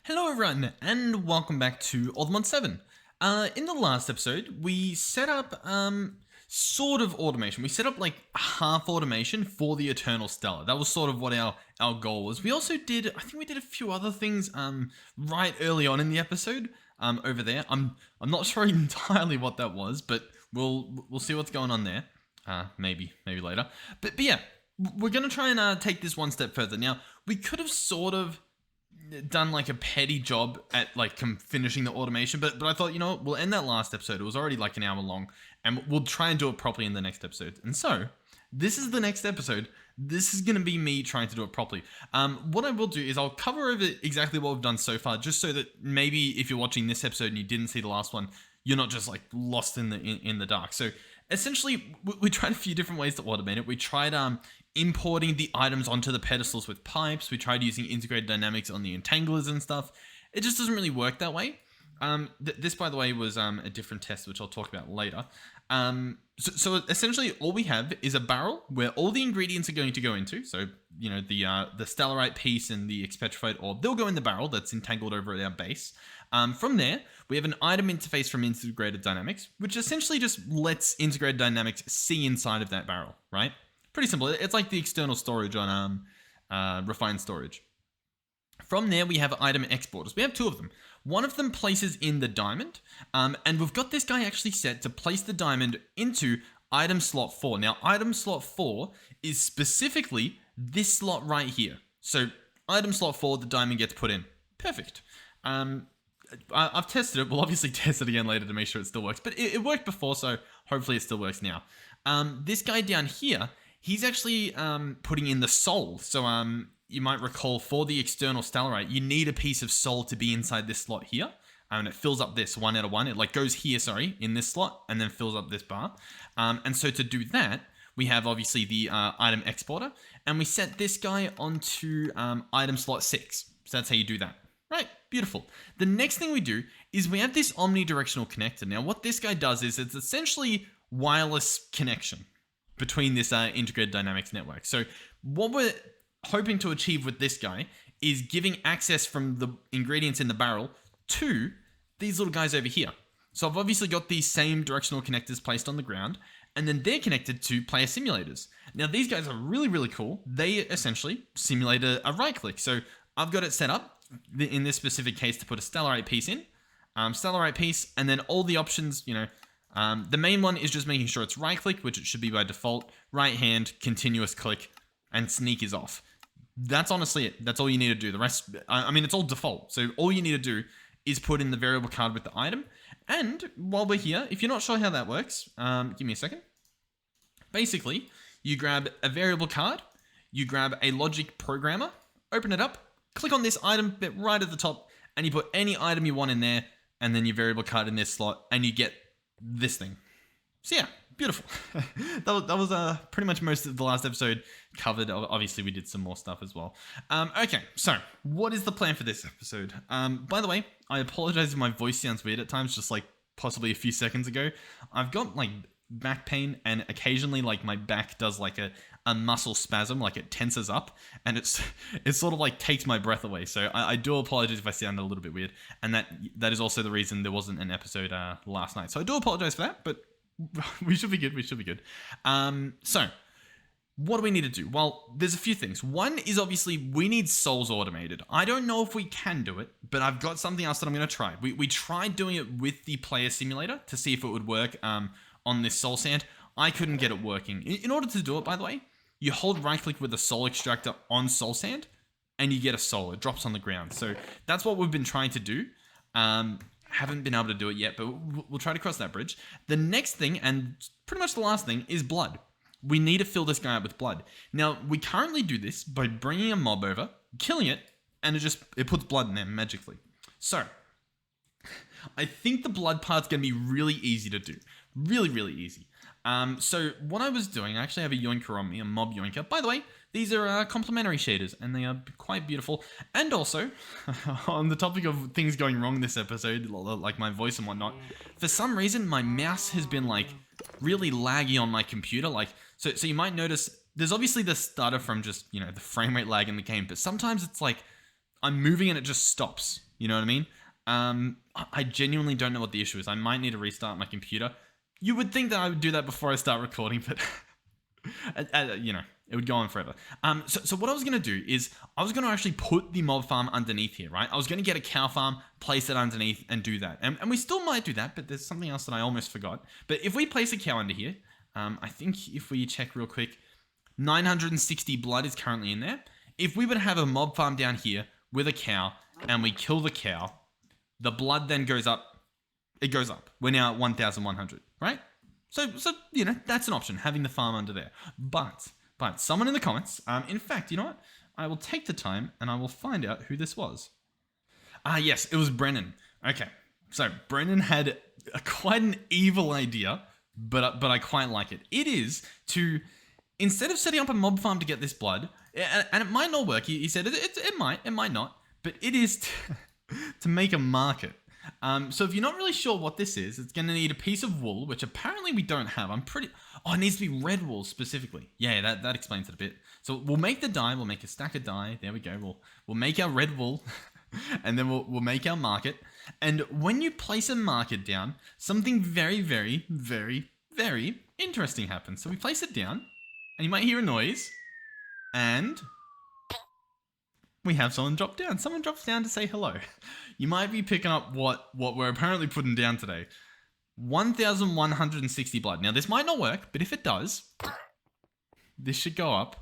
Hello everyone, and welcome back to Allthemodium 7. In the last episode, we set up sort of automation. We set up like half automation for the Eternal Stella. That was sort of what our goal was. We also did, I think we did a few other things right early on in the episode over there. I'm not sure entirely what that was, but we'll see what's going on there. Maybe later. But yeah, we're gonna try and take this one step further. Now, we could have sort of done like a petty job at like finishing the automation, but I thought, you know what, we'll end that last episode. It was already like an hour long, and we'll try and do it properly in the next episode. And so this is the next episode. This is going to be me trying to do it properly. What I will do is I'll cover over exactly what we've done so far, just so that maybe if you're watching this episode and you didn't see the last one, you're not just like lost in the dark. So essentially, we tried a few different ways to automate it. We tried importing the items onto the pedestals with pipes. We tried using integrated dynamics on the entanglers and stuff. It just doesn't really work that way. This, by the way, was a different test, which I'll talk about later. So essentially, all we have is a barrel where all the ingredients are going to go into. So, you know, the stellarite piece and the expetrified orb, they'll go in the barrel that's entangled over at our base. From there, we have an item interface from integrated dynamics, which essentially just lets integrated dynamics see inside of that barrel, right? Pretty simple. It's like the external storage on refined storage. From there, we have item exporters. We have two of them. One of them places in the diamond, and we've got this guy actually set to place the diamond into item slot 4. Now, item slot 4 is specifically this slot right here. So, item slot 4, the diamond gets put in. Perfect. I've tested it. We'll obviously test it again later to make sure it still works, but it worked before, so hopefully it still works now. This guy down here, he's actually putting in the soul. So you might recall for the external stellarite, you need a piece of soul to be inside this slot here. And it fills up this 1 out of 1. It like goes here, in this slot, and then fills up this bar. And so to do that, we have obviously the item exporter, and we set this guy onto item slot 6. So that's how you do that. Right, beautiful. The next thing we do is we have this omnidirectional connector. Now, what this guy does is it's essentially wireless connection between this integrated dynamics network. So what we're hoping to achieve with this guy is giving access from the ingredients in the barrel to these little guys over here. So I've obviously got these same directional connectors placed on the ground, and then they're connected to player simulators. Now, these guys are really, really cool. They essentially simulate a right click. So I've got it set up in this specific case to put a stellarite piece in, stellarite piece, and then all the options, you know, the main one is just making sure it's right click, which it should be by default, right hand, continuous click, and sneak is off. That's honestly it. That's all you need to do. The rest, I mean, it's all default. So all you need to do is put in the variable card with the item. And while we're here, if you're not sure how that works, give me a second. Basically, you grab a variable card, you grab a logic programmer, open it up, click on this item bit right at the top, and you put any item you want in there, and then your variable card in this slot, and you get this thing. So yeah, beautiful. that was pretty much most of the last episode covered. Obviously, we did some more stuff as well. Okay, so what is the plan for this episode? By the way, I apologize if my voice sounds weird at times, just like possibly a few seconds ago. I've got like back pain, and occasionally like my back does like a muscle spasm, like it tenses up, and it sort of like takes my breath away. So I do apologize if I sound a little bit weird, and that is also the reason there wasn't an episode last night. So I do apologize for that, but we should be good. So what do we need to do? Well, there's a few things. One is obviously we need souls automated. I don't know if we can do it, but I've got something else that I'm going to try. We tried doing it with the player simulator to see if it would work on this soul sand. I couldn't get it working. In order to do it, by the way, you hold right click with the soul extractor on soul sand, and you get a soul. It drops on the ground. So that's what we've been trying to do. Haven't been able to do it yet, but we'll try to cross that bridge. The next thing, and pretty much the last thing, is blood. We need to fill this guy up with blood. Now, we currently do this by bringing a mob over, killing it, and it puts blood in there magically. So, I think the blood part's going to be really easy to do. Really, really easy. So what I was doing, I actually have a yoinker on me, a mob yoinker. By the way, these are complementary shaders, and they are quite beautiful. And also, on the topic of things going wrong this episode, like my voice and whatnot, for some reason, my mouse has been like really laggy on my computer. Like, so you might notice there's obviously the stutter from just, you know, the frame rate lag in the game, but sometimes it's like I'm moving and it just stops. You know what I mean? I genuinely don't know what the issue is. I might need to restart my computer. You would think that I would do that before I start recording, but you know, it would go on forever. So what I was going to do is I was going to actually put the mob farm underneath here, right? I was going to get a cow farm, place it underneath and do that. And we still might do that, but there's something else that I almost forgot. But if we place a cow under here, I think if we check real quick, 960 blood is currently in there. If we would have a mob farm down here with a cow and we kill the cow, the blood then goes up. It goes up. We're now at 1,100, right? So you know, that's an option, having the farm under there. But someone in the comments, in fact, you know what? I will take the time and I will find out who this was. Yes, it was Brennan. Okay, so Brennan had quite an evil idea, but I quite like it. It is to, instead of setting up a mob farm to get this blood, and it might not work, he said it might not, but it is to make a market. So if you're not really sure what this is, it's going to need a piece of wool, which apparently we don't have. Oh, it needs to be red wool specifically. Yeah, that explains it a bit. So we'll make the dye. We'll make a stack of dye. There we go. We'll make our red wool, and then we'll make our market. And when you place a market down, something very, very, very, very interesting happens. So we place it down, and you might hear a noise, and we have someone drop down. Someone drops down to say hello. You might be picking up what we're apparently putting down today. 1,160 blood. Now, this might not work, but if it does, this should go up.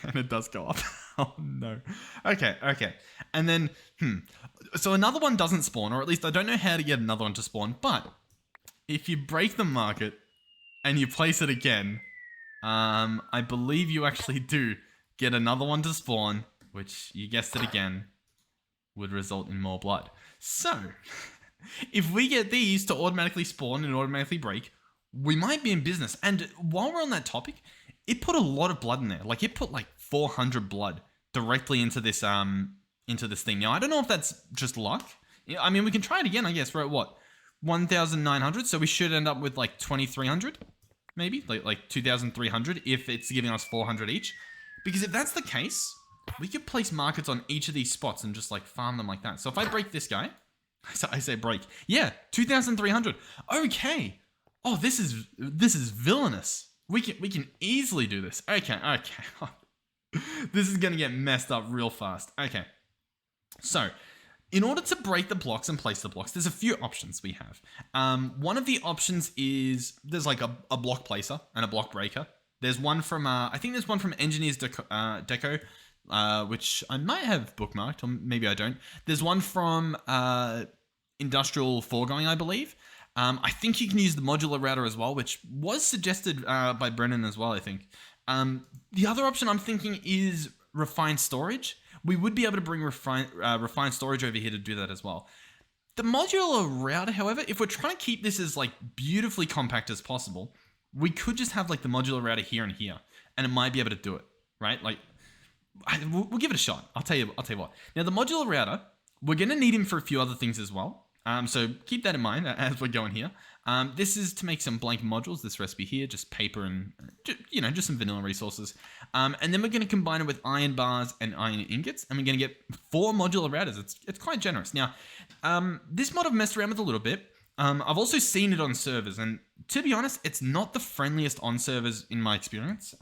And it does go up. Oh, no. Okay. And then, so another one doesn't spawn, or at least I don't know how to get another one to spawn, but if you break the market and you place it again, I believe you actually do get another one to spawn, which, you guessed it again, would result in more blood. So, if we get these to automatically spawn and automatically break, we might be in business. And while we're on that topic, it put a lot of blood in there. Like, it put like 400 blood directly into this thing. Now, I don't know if that's just luck. I mean, we can try it again, I guess. We're at what? 1,900, so we should end up with like 2,300, maybe? Like 2,300 if it's giving us 400 each. Because if that's the case, we could place markets on each of these spots and just like farm them like that. So if I break this guy, I say break. Yeah, 2,300. Okay. Oh, this is villainous. We can easily do this. Okay. This is gonna get messed up real fast. Okay. So, in order to break the blocks and place the blocks, there's a few options we have. One of the options is there's like a block placer and a block breaker. There's one from I think there's one from Engineers Deco. Which I might have bookmarked, or maybe I don't. There's one from Industrial Foregoing, I believe. I think you can use the modular router as well, which was suggested by Brennan as well, I think. The other option I'm thinking is refined storage. We would be able to bring refined storage over here to do that as well. The modular router, however, if we're trying to keep this as like beautifully compact as possible, we could just have like the modular router here and here, and it might be able to do it, right? Like, we'll give it a shot. I'll tell you what. Now, the modular router, we're going to need him for a few other things as well. So keep that in mind as we're going here. This is to make some blank modules, this recipe here, just paper and, just some vanilla resources. And then we're going to combine it with iron bars and iron ingots, and we're going to get 4 modular routers. It's quite generous. Now, this mod I've messed around with a little bit. I've also seen it on servers, and to be honest, it's not the friendliest on servers in my experience.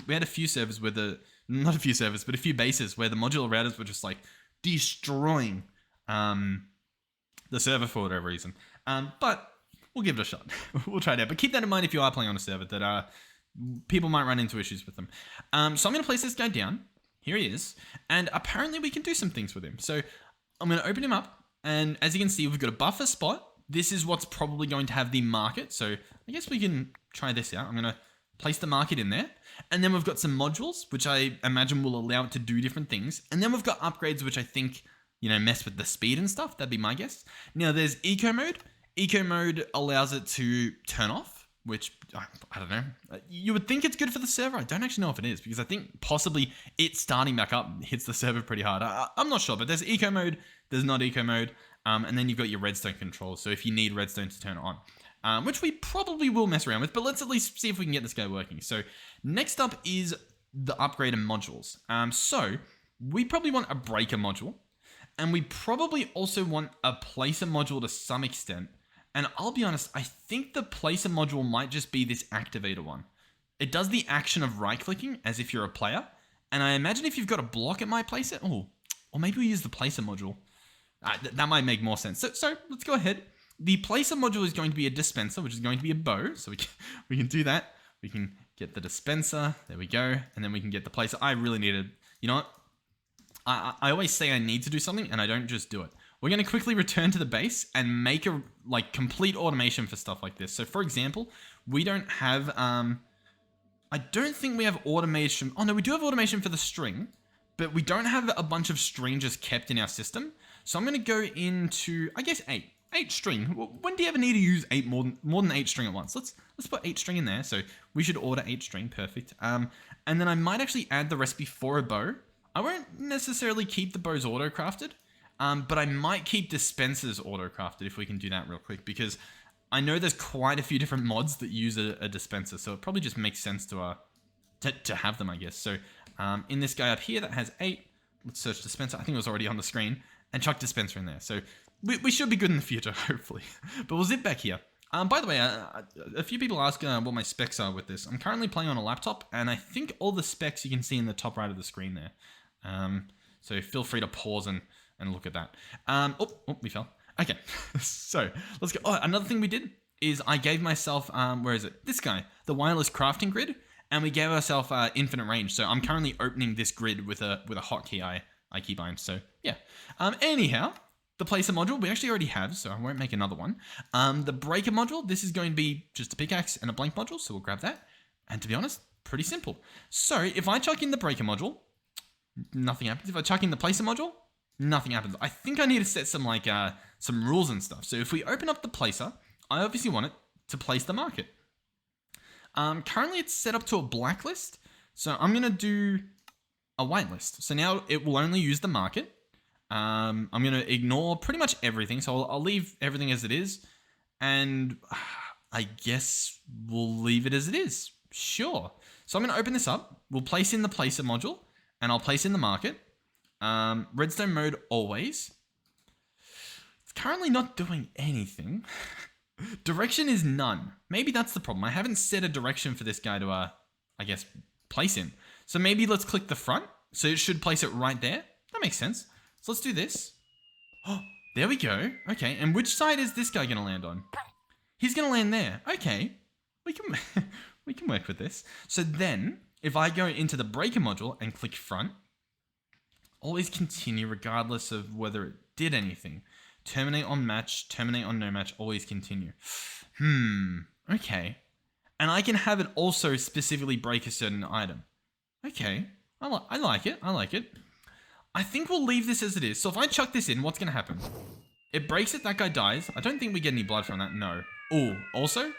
We had a few servers where not a few servers, but a few bases where the modular routers were just like destroying the server for whatever reason. But we'll give it a shot. We'll try it out. But keep that in mind if you are playing on a server that people might run into issues with them. So I'm going to place this guy down. Here he is. And apparently we can do some things with him. So I'm going to open him up. And as you can see, we've got a buffer spot. This is what's probably going to have the market. So I guess we can try this out. I'm going to place the market in there. And then we've got some modules, which I imagine will allow it to do different things. And then we've got upgrades, which I think, mess with the speed and stuff. That'd be my guess. Now, there's eco mode. Eco mode allows it to turn off, which, I don't know. You would think it's good for the server. I don't actually know if it is, because I think possibly it starting back up hits the server pretty hard. I'm not sure, but there's eco mode. There's not eco mode. And then you've got your redstone controls. So if you need redstone to turn it on, which we probably will mess around with, but let's at least see if we can get this guy working. So next up is the upgraded modules. So we probably want a breaker module. And we probably also want a placer module to some extent. And I'll be honest, I think the placer module might just be this activator one. It does the action of right-clicking as if you're a player. And I imagine if you've got a block, it might place it. Oh, or maybe we use the placer module. That might make more sense. So let's go ahead. The placer module is going to be a dispenser, which is going to be a bow. So we can do that. We can get the dispenser. There we go. And then we can get the placer. I really needed, you know what? I always say I need to do something and I don't just do it. We're going to quickly return to the base and make a complete automation for stuff like this. So for example, we don't have, I don't think we have automation. Oh no, we do have automation for the string, but we don't have a bunch of string just kept in our system. So I'm going to go into, I guess, 8 string. When do you ever need to use 8 more than 8 string at once? Let's put 8 string in there. So we should order 8 string. Perfect. And then I might actually add the recipe for a bow. I won't necessarily keep the bows auto-crafted, but I might keep dispensers auto-crafted if we can do that real quick, because I know there's quite a few different mods that use a dispenser, so it probably just makes sense to have them, I guess. So in this guy up here that has 8, let's search dispenser. I think it was already on the screen, and chuck dispenser in there. So we should be good in the future, hopefully. But we'll zip back here. By the way, a few people ask what my specs are with this. I'm currently playing on a laptop, and I think all the specs you can see in the top right of the screen there. So feel free to pause and look at that. Oh, we fell. Okay, so let's go. Oh, another thing we did is I gave myself, where is it? This guy, the wireless crafting grid, and we gave ourselves infinite range. So I'm currently opening this grid with a hotkey I keep on. So yeah. Anyhow, the placer module we actually already have, so I won't make another one. The breaker module, this is going to be just a pickaxe and a blank module, so we'll grab that. And to be honest, pretty simple. So if I chuck in the breaker module, nothing happens. If I chuck in the placer module, nothing happens. I think I need to set some rules and stuff. So if we open up the placer, I obviously want it to place the market. Currently it's set up to a blacklist, so I'm going to do a whitelist. So now it will only use the market. I'm going to ignore pretty much everything. So I'll leave everything as it is. And I guess we'll leave it as it is. Sure. So I'm going to open this up. We'll place in the placer module and I'll place in the market. Redstone mode always. It's currently not doing anything. Direction is none. Maybe that's the problem. I haven't set a direction for this guy to, I guess, place in. So maybe let's click the front. So it should place it right there. That makes sense. So let's do this. Oh, there we go. Okay, and which side is this guy going to land on? He's going to land there. Okay, we can work with this. So then, if I go into the breaker module and click front, always continue regardless of whether it did anything. Terminate on match, terminate on no match, always continue. Okay. And I can have it also specifically break a certain item. Okay, I like it, I like it. I think we'll leave this as it is. So if I chuck this in, what's going to happen? It breaks it, that guy dies. I don't think we get any blood from that, no. Oh, also?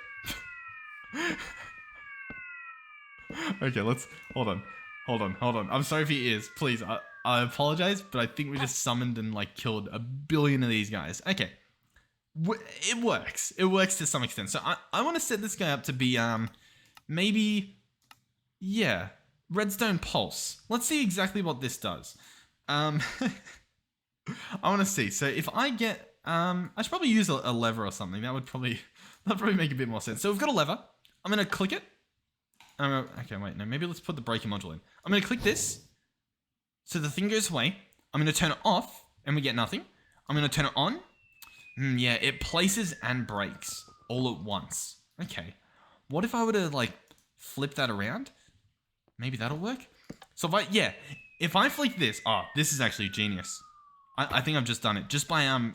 Okay, let's, hold on. I'm sorry if he is, please. I apologize, but I think we just summoned and killed a billion of these guys. Okay. It works. It works to some extent. So I want to set this guy up to be, maybe, yeah, redstone pulse. Let's see exactly what this does. I want to see. So if I get, I should probably use a lever or something. That'd probably make a bit more sense. So we've got a lever. I'm going to click it. Okay, wait, no, maybe let's put the breaker module in. I'm going to click this. So the thing goes away. I'm going to turn it off and we get nothing. I'm going to turn it on. Yeah, it places and breaks all at once. Okay. What if I were to flip that around? Maybe that'll work. So if I flick this, this is actually genius. I think I've just done it just by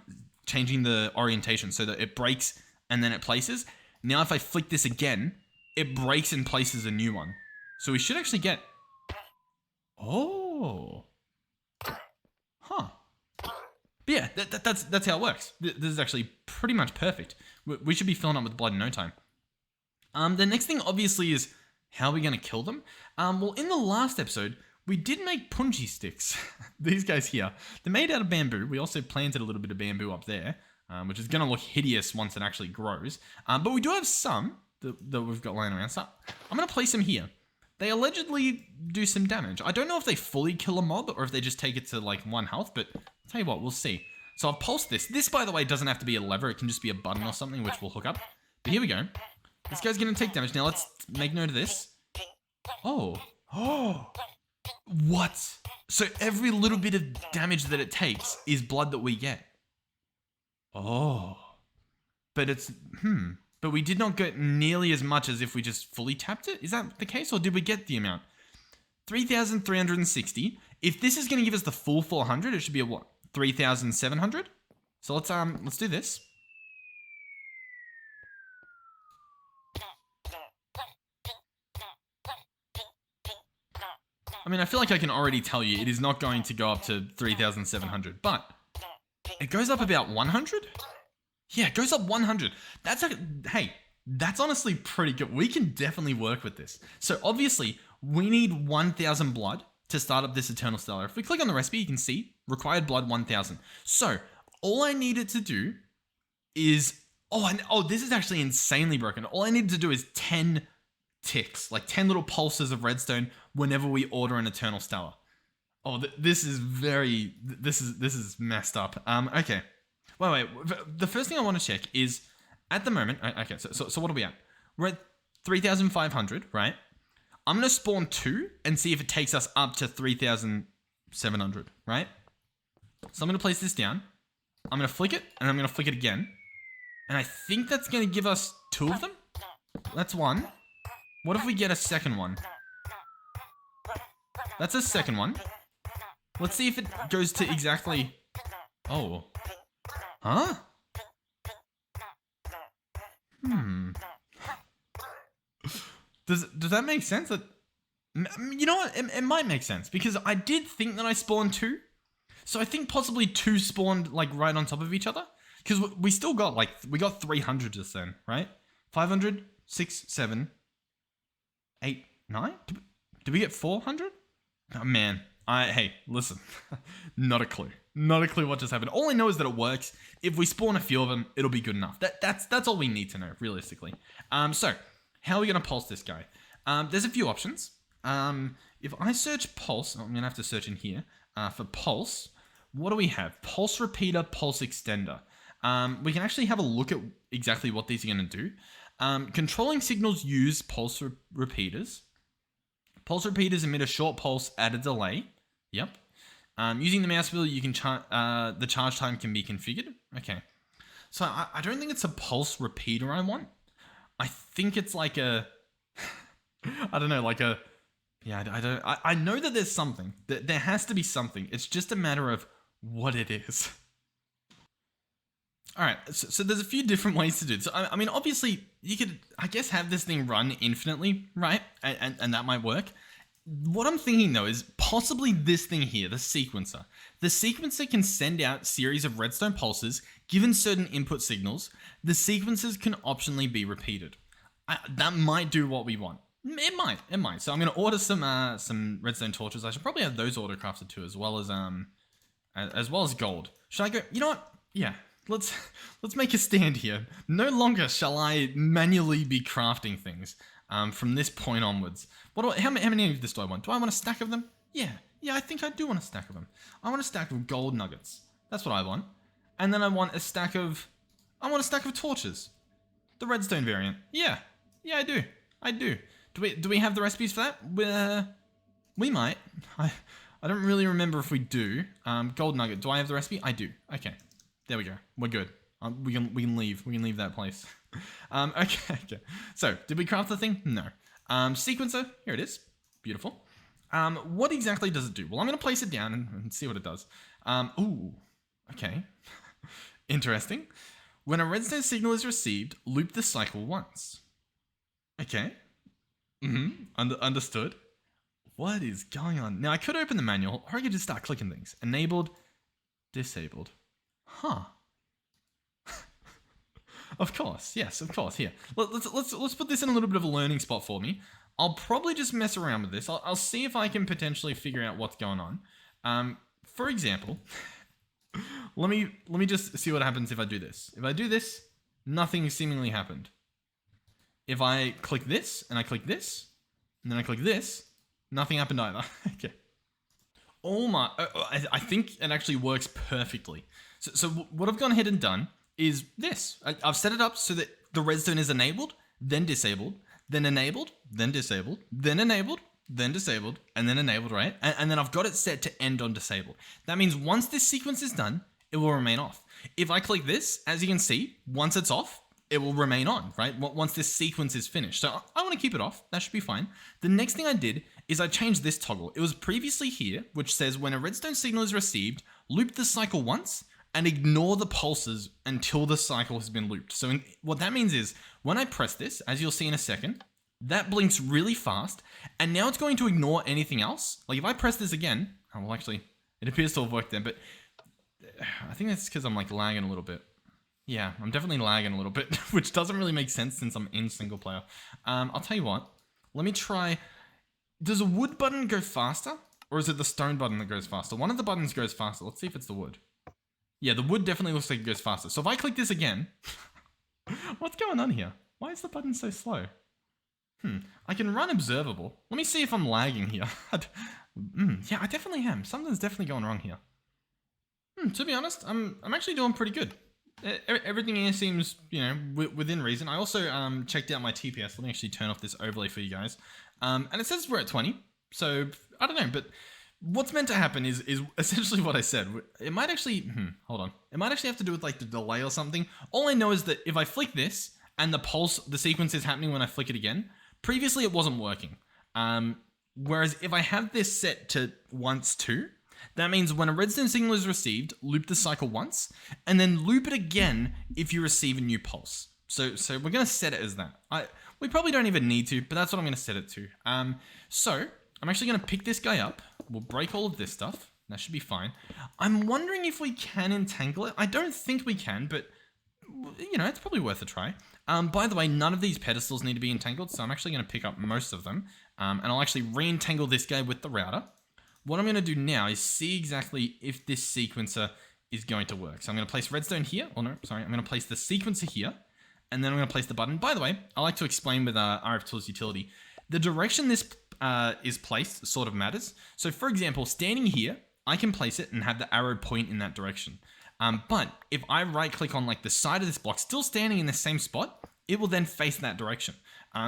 changing the orientation so that it breaks and then it places. Now if I flick this again, it breaks and places a new one. So we should actually get, oh, huh. But yeah, that's how it works. This is actually pretty much perfect. We should be filling up with blood in no time. The next thing obviously is how are we going to kill them? Well, in the last episode, we did make punji sticks. These guys here, they're made out of bamboo. We also planted a little bit of bamboo up there, which is going to look hideous once it actually grows. But we do have some that we've got lying around. So I'm going to place them here. They allegedly do some damage. I don't know if they fully kill a mob or if they just take it to 1 health, but Tell you what, we'll see. So I've pulsed this. This, by the way, doesn't have to be a lever. It can just be a button or something, which we'll hook up. But here we go. This guy's going to take damage. Now let's make note of this. Oh. Oh. What? So every little bit of damage that it takes is blood that we get. Oh. But it's, But we did not get nearly as much as if we just fully tapped it. Is that the case, or did we get the amount? 3,360. If this is going to give us the full 400, it should be a what? 3,700. So let's do this. I mean, I feel like I can already tell you it is not going to go up to 3,700, but it goes up about 100. Yeah, it goes up 100. Hey, that's honestly pretty good. We can definitely work with this. So obviously, we need 1,000 blood to start up this Eternal Stellar. If we click on the recipe, you can see required blood 1,000. So all I needed to do is, this is actually insanely broken. All I needed to do is 10 ticks, like 10 little pulses of redstone whenever we order an Eternal Stellar. Oh, this is messed up. Okay. Wait. The first thing I want to check is, at the moment, okay, so what are we at? We're at 3,500, right? I'm going to spawn 2 and see if it takes us up to 3,700, right? So I'm going to place this down. I'm going to flick it, and I'm going to flick it again. And I think that's going to give us 2 of them. That's 1. What if we get a second one? That's a second one. Let's see if it goes to exactly... Oh. Huh? Does that make sense? You know what? It might make sense, because I did think that I spawned 2. So I think possibly 2 spawned like right on top of each other. Because we still got we got 300 just then, right? 500, 6, 7, 8, 9? Did we get 400? Oh man. Hey, listen. Not a clue. Not a clue what just happened. All I know is that it works. If we spawn a few of them, it'll be good enough. That's all we need to know, realistically. So, how are we going to pulse this guy? There's a few options. If I search pulse, I'm going to have to search in here. For pulse, what do we have? Pulse repeater, pulse extender. We can actually have a look at exactly what these are going to do. Controlling signals use pulse repeaters. Pulse repeaters emit a short pulse at a delay. Yep. Using the mouse wheel, you can the charge time can be configured. Okay. So I don't think it's a pulse repeater I want. I think it's like a... I don't know, like a... Yeah, I know that there's something. There has to be something. It's just a matter of what it is. All right, so there's a few different ways to do it. So, I mean, obviously, you could, I guess, have this thing run infinitely, right? And that might work. What I'm thinking, though, is possibly this thing here, the sequencer. The sequencer can send out series of redstone pulses given certain input signals. The sequencers can optionally be repeated. That might do what we want. It might. So I'm going to order some redstone torches. I should probably have those auto crafted too, as well as gold. Should I go? You know what? Yeah. Let's make a stand here. No longer shall I manually be crafting things from this point onwards. How many of this do I want? Do I want a stack of them? Yeah, I think I do want a stack of them. I want a stack of gold nuggets. That's what I want. And then I want a stack of torches. The redstone variant. Yeah, I do. Do we have the recipes for that? We might. I don't really remember if we do. Gold nugget. Do I have the recipe? I do. Okay. There we go. We're good. We can leave. We can leave that place. Okay. So, did we craft the thing? No. Sequencer. Here it is. Beautiful. What exactly does it do? Well, I'm going to place it down and see what it does. Ooh. Okay. Interesting. When a redstone signal is received, loop the cycle once. Okay. Understood. What is going on? Now, I could open the manual, or I could just start clicking things. Enabled. Disabled. Huh. Of course. Yes, of course. Here. Let's put this in a little bit of a learning spot for me. I'll probably just mess around with this. I'll see if I can potentially figure out what's going on. For example, let me just see what happens if I do this. If I do this, nothing seemingly happened. If I click this, and I click this, and then I click this, nothing happened either. Okay. Oh my, I think it actually works perfectly. So what I've gone ahead and done is this. I've set it up so that the redstone is enabled, then disabled, then enabled, then disabled, then enabled, then disabled, and then enabled, right? And then I've got it set to end on disabled. That means once this sequence is done, it will remain off. If I click this, as you can see, once it's off, it will remain on, right? Once this sequence is finished. So I want to keep it off. That should be fine. The next thing I did is I changed this toggle. It was previously here, which says when a redstone signal is received, loop the cycle once and ignore the pulses until the cycle has been looped. So what that means is when I press this, as you'll see in a second, that blinks really fast. And now it's going to ignore anything else. Like if I press this again, oh, well, actually, it appears to have worked then, but I think that's because I'm like lagging a little bit. Yeah, I'm definitely lagging a little bit, which doesn't really make sense since I'm in single player. I'll tell you what, let me try. Does a wood button go faster? Or is it the stone button that goes faster? One of the buttons goes faster. Let's see if it's the wood. Yeah, the wood definitely looks like it goes faster. So if I click this again, what's going on here? Why is the button so slow? I can run observable. Let me see if I'm lagging here. Yeah, I definitely am. Something's definitely going wrong here. To be honest, I'm actually doing pretty good. Everything here seems, you know, within reason. I also checked out my TPS. Let me actually turn off this overlay for you guys. And it says we're at 20. So, I don't know, but what's meant to happen is essentially what I said. It might actually, hold on. It might actually have to do with like the delay or something. All I know is that if I flick this and the sequence is happening when I flick it again, previously it wasn't working. Whereas if I have this set to once too, that means when a redstone signal is received, loop the cycle once, and then loop it again if you receive a new pulse. So we're going to set it as that. We probably don't even need to, but that's what I'm going to set it to. So I'm actually going to pick this guy up. We'll break all of this stuff. That should be fine. I'm wondering if we can entangle it. I don't think we can, but you know, it's probably worth a try. By the way, none of these pedestals need to be entangled, so I'm actually going to pick up most of them. And I'll actually re-entangle this guy with the router. What I'm going to do now is see exactly if this sequencer is going to work. So I'm going to place redstone here. Oh no, sorry. I'm going to place the sequencer here. And then I'm going to place the button. By the way, I like to explain with RF Tools utility. The direction this is placed sort of matters. So for example, standing here, I can place it and have the arrow point in that direction. But if I right click on like the side of this block, still standing in the same spot, it will then face that direction.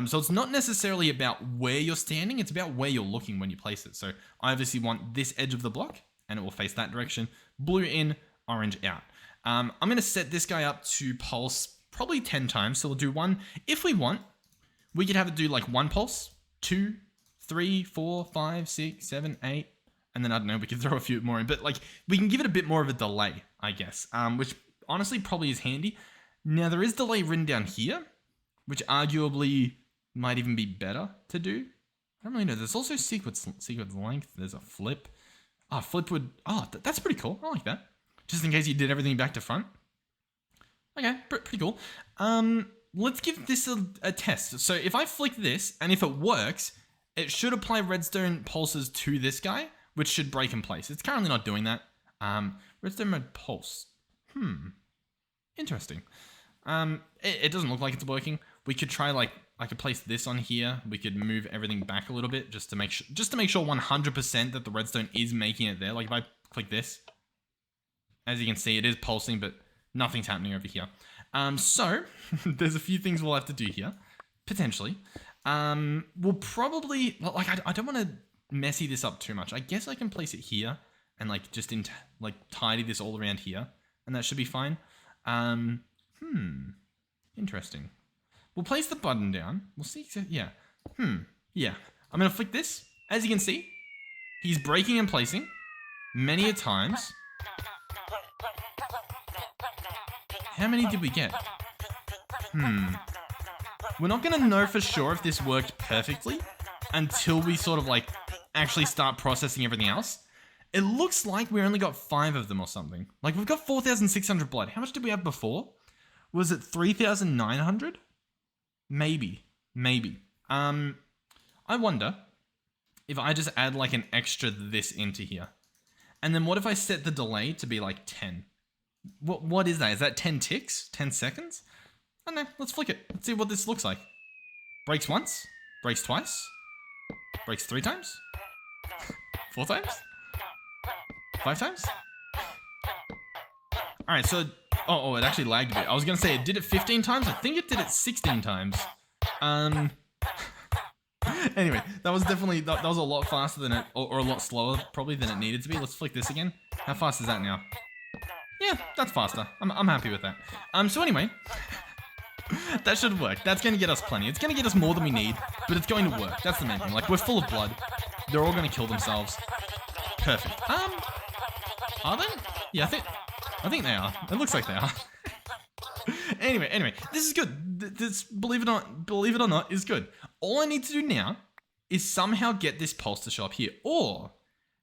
So it's not necessarily about where you're standing, it's about where you're looking when you place it. So I obviously want this edge of the block and it will face that direction. Blue in, orange out. I'm going to set this guy up to pulse probably 10 times. So we'll do one. If we want, we could have it do like one pulse, 2, 3, 4, 5, 6, 7, 8. And then I don't know, we could throw a few more in, but like we can give it a bit more of a delay, I guess, which honestly probably is handy. Now there is delay written down here, which arguably might even be better to do. I don't really know. There's also sequence length. There's a flip. Flip would, that's pretty cool. I like that. Just in case you did everything back to front. Okay, pretty cool. Let's give this a test. So if I flick this and if it works, it should apply redstone pulses to this guy, which should break in place. It's currently not doing that. Redstone mode pulse. Interesting. It doesn't look like it's working. We could try like, I could place this on here. We could move everything back a little bit just to make sure 100% that the redstone is making it there. Like if I click this, as you can see, it is pulsing, but nothing's happening over here. So there's a few things we'll have to do here, potentially. We'll probably, like, I don't want to messy this up too much. I guess I can place it here and like just tidy this all around here, and that should be fine. Interesting. We'll place the button down. We'll see. Yeah. Yeah. I'm going to flick this. As you can see, he's breaking and placing many a times. How many did we get? We're not going to know for sure if this worked perfectly until we sort of like actually start processing everything else. It looks like we only got 5 of them or something. Like we've got 4,600 blood. How much did we have before? Was it 3,900? Maybe. I wonder if I just add like an extra this into here. And then what if I set the delay to be like 10? What is that? Is that 10 ticks? 10 seconds? I don't know. Let's flick it. Let's see what this looks like. Breaks once. Breaks twice. Breaks 3 times. 4 times. 5 times? Alright, so... Oh, it actually lagged a bit. I was going to say it did it 15 times. I think it did it 16 times. Anyway, that was definitely... That was a lot faster than it... Or a lot slower, probably, than it needed to be. Let's flick this again. How fast is that now? Yeah, that's faster. I'm happy with that. So anyway... That should work. That's going to get us plenty. It's going to get us more than we need, but it's going to work. That's the main thing. Like, we're full of blood. They're all going to kill themselves. Perfect. Are they? Yeah, I think they are. It looks like they are. Anyway, this is good. This, believe it or not, is good. All I need to do now is somehow get this pulse to show up here, or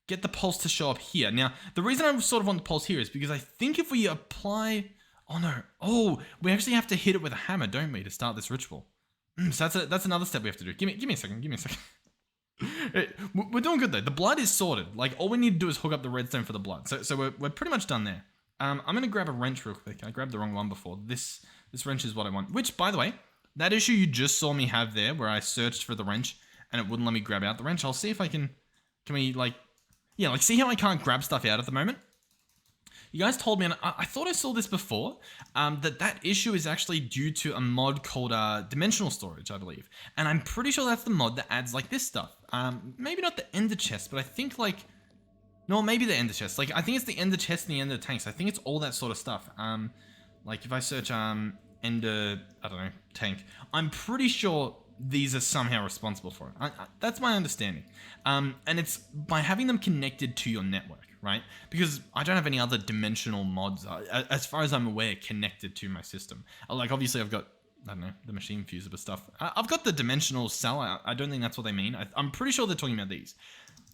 get the pulse to show up here. Now, the reason I sort of want the pulse here is because I think if we apply... Oh no. Oh, we actually have to hit it with a hammer, don't we, to start this ritual? So that's another step we have to do. Give me a second. We're doing good though. The blood is sorted. Like, all we need to do is hook up the redstone for the blood. So we're pretty much done there. I'm gonna grab a wrench real quick. I grabbed the wrong one before. This wrench is what I want. Which, by the way, that issue you just saw me have there, where I searched for the wrench and it wouldn't let me grab out the wrench. I'll see if I can. Can we see how I can't grab stuff out at the moment? You guys told me, and I thought I saw this before, that issue is actually due to a mod called Dimensional Storage, I believe. And I'm pretty sure that's the mod that adds, like, this stuff. Maybe not the Ender Chest, but I think, like... No, maybe the Ender Chest. Like, I think it's the Ender Chest and the Ender Tanks. I think it's all that sort of stuff. Like, if I search Ender, I don't know, Tank, I'm pretty sure these are somehow responsible for it. That's my understanding. And it's by having them connected to your network. Right? Because I don't have any other dimensional mods, as far as I'm aware, connected to my system. Like, obviously, I've got, I don't know, the machine fusible stuff. I've got the dimensional cell. I don't think that's what they mean. I'm pretty sure they're talking about these.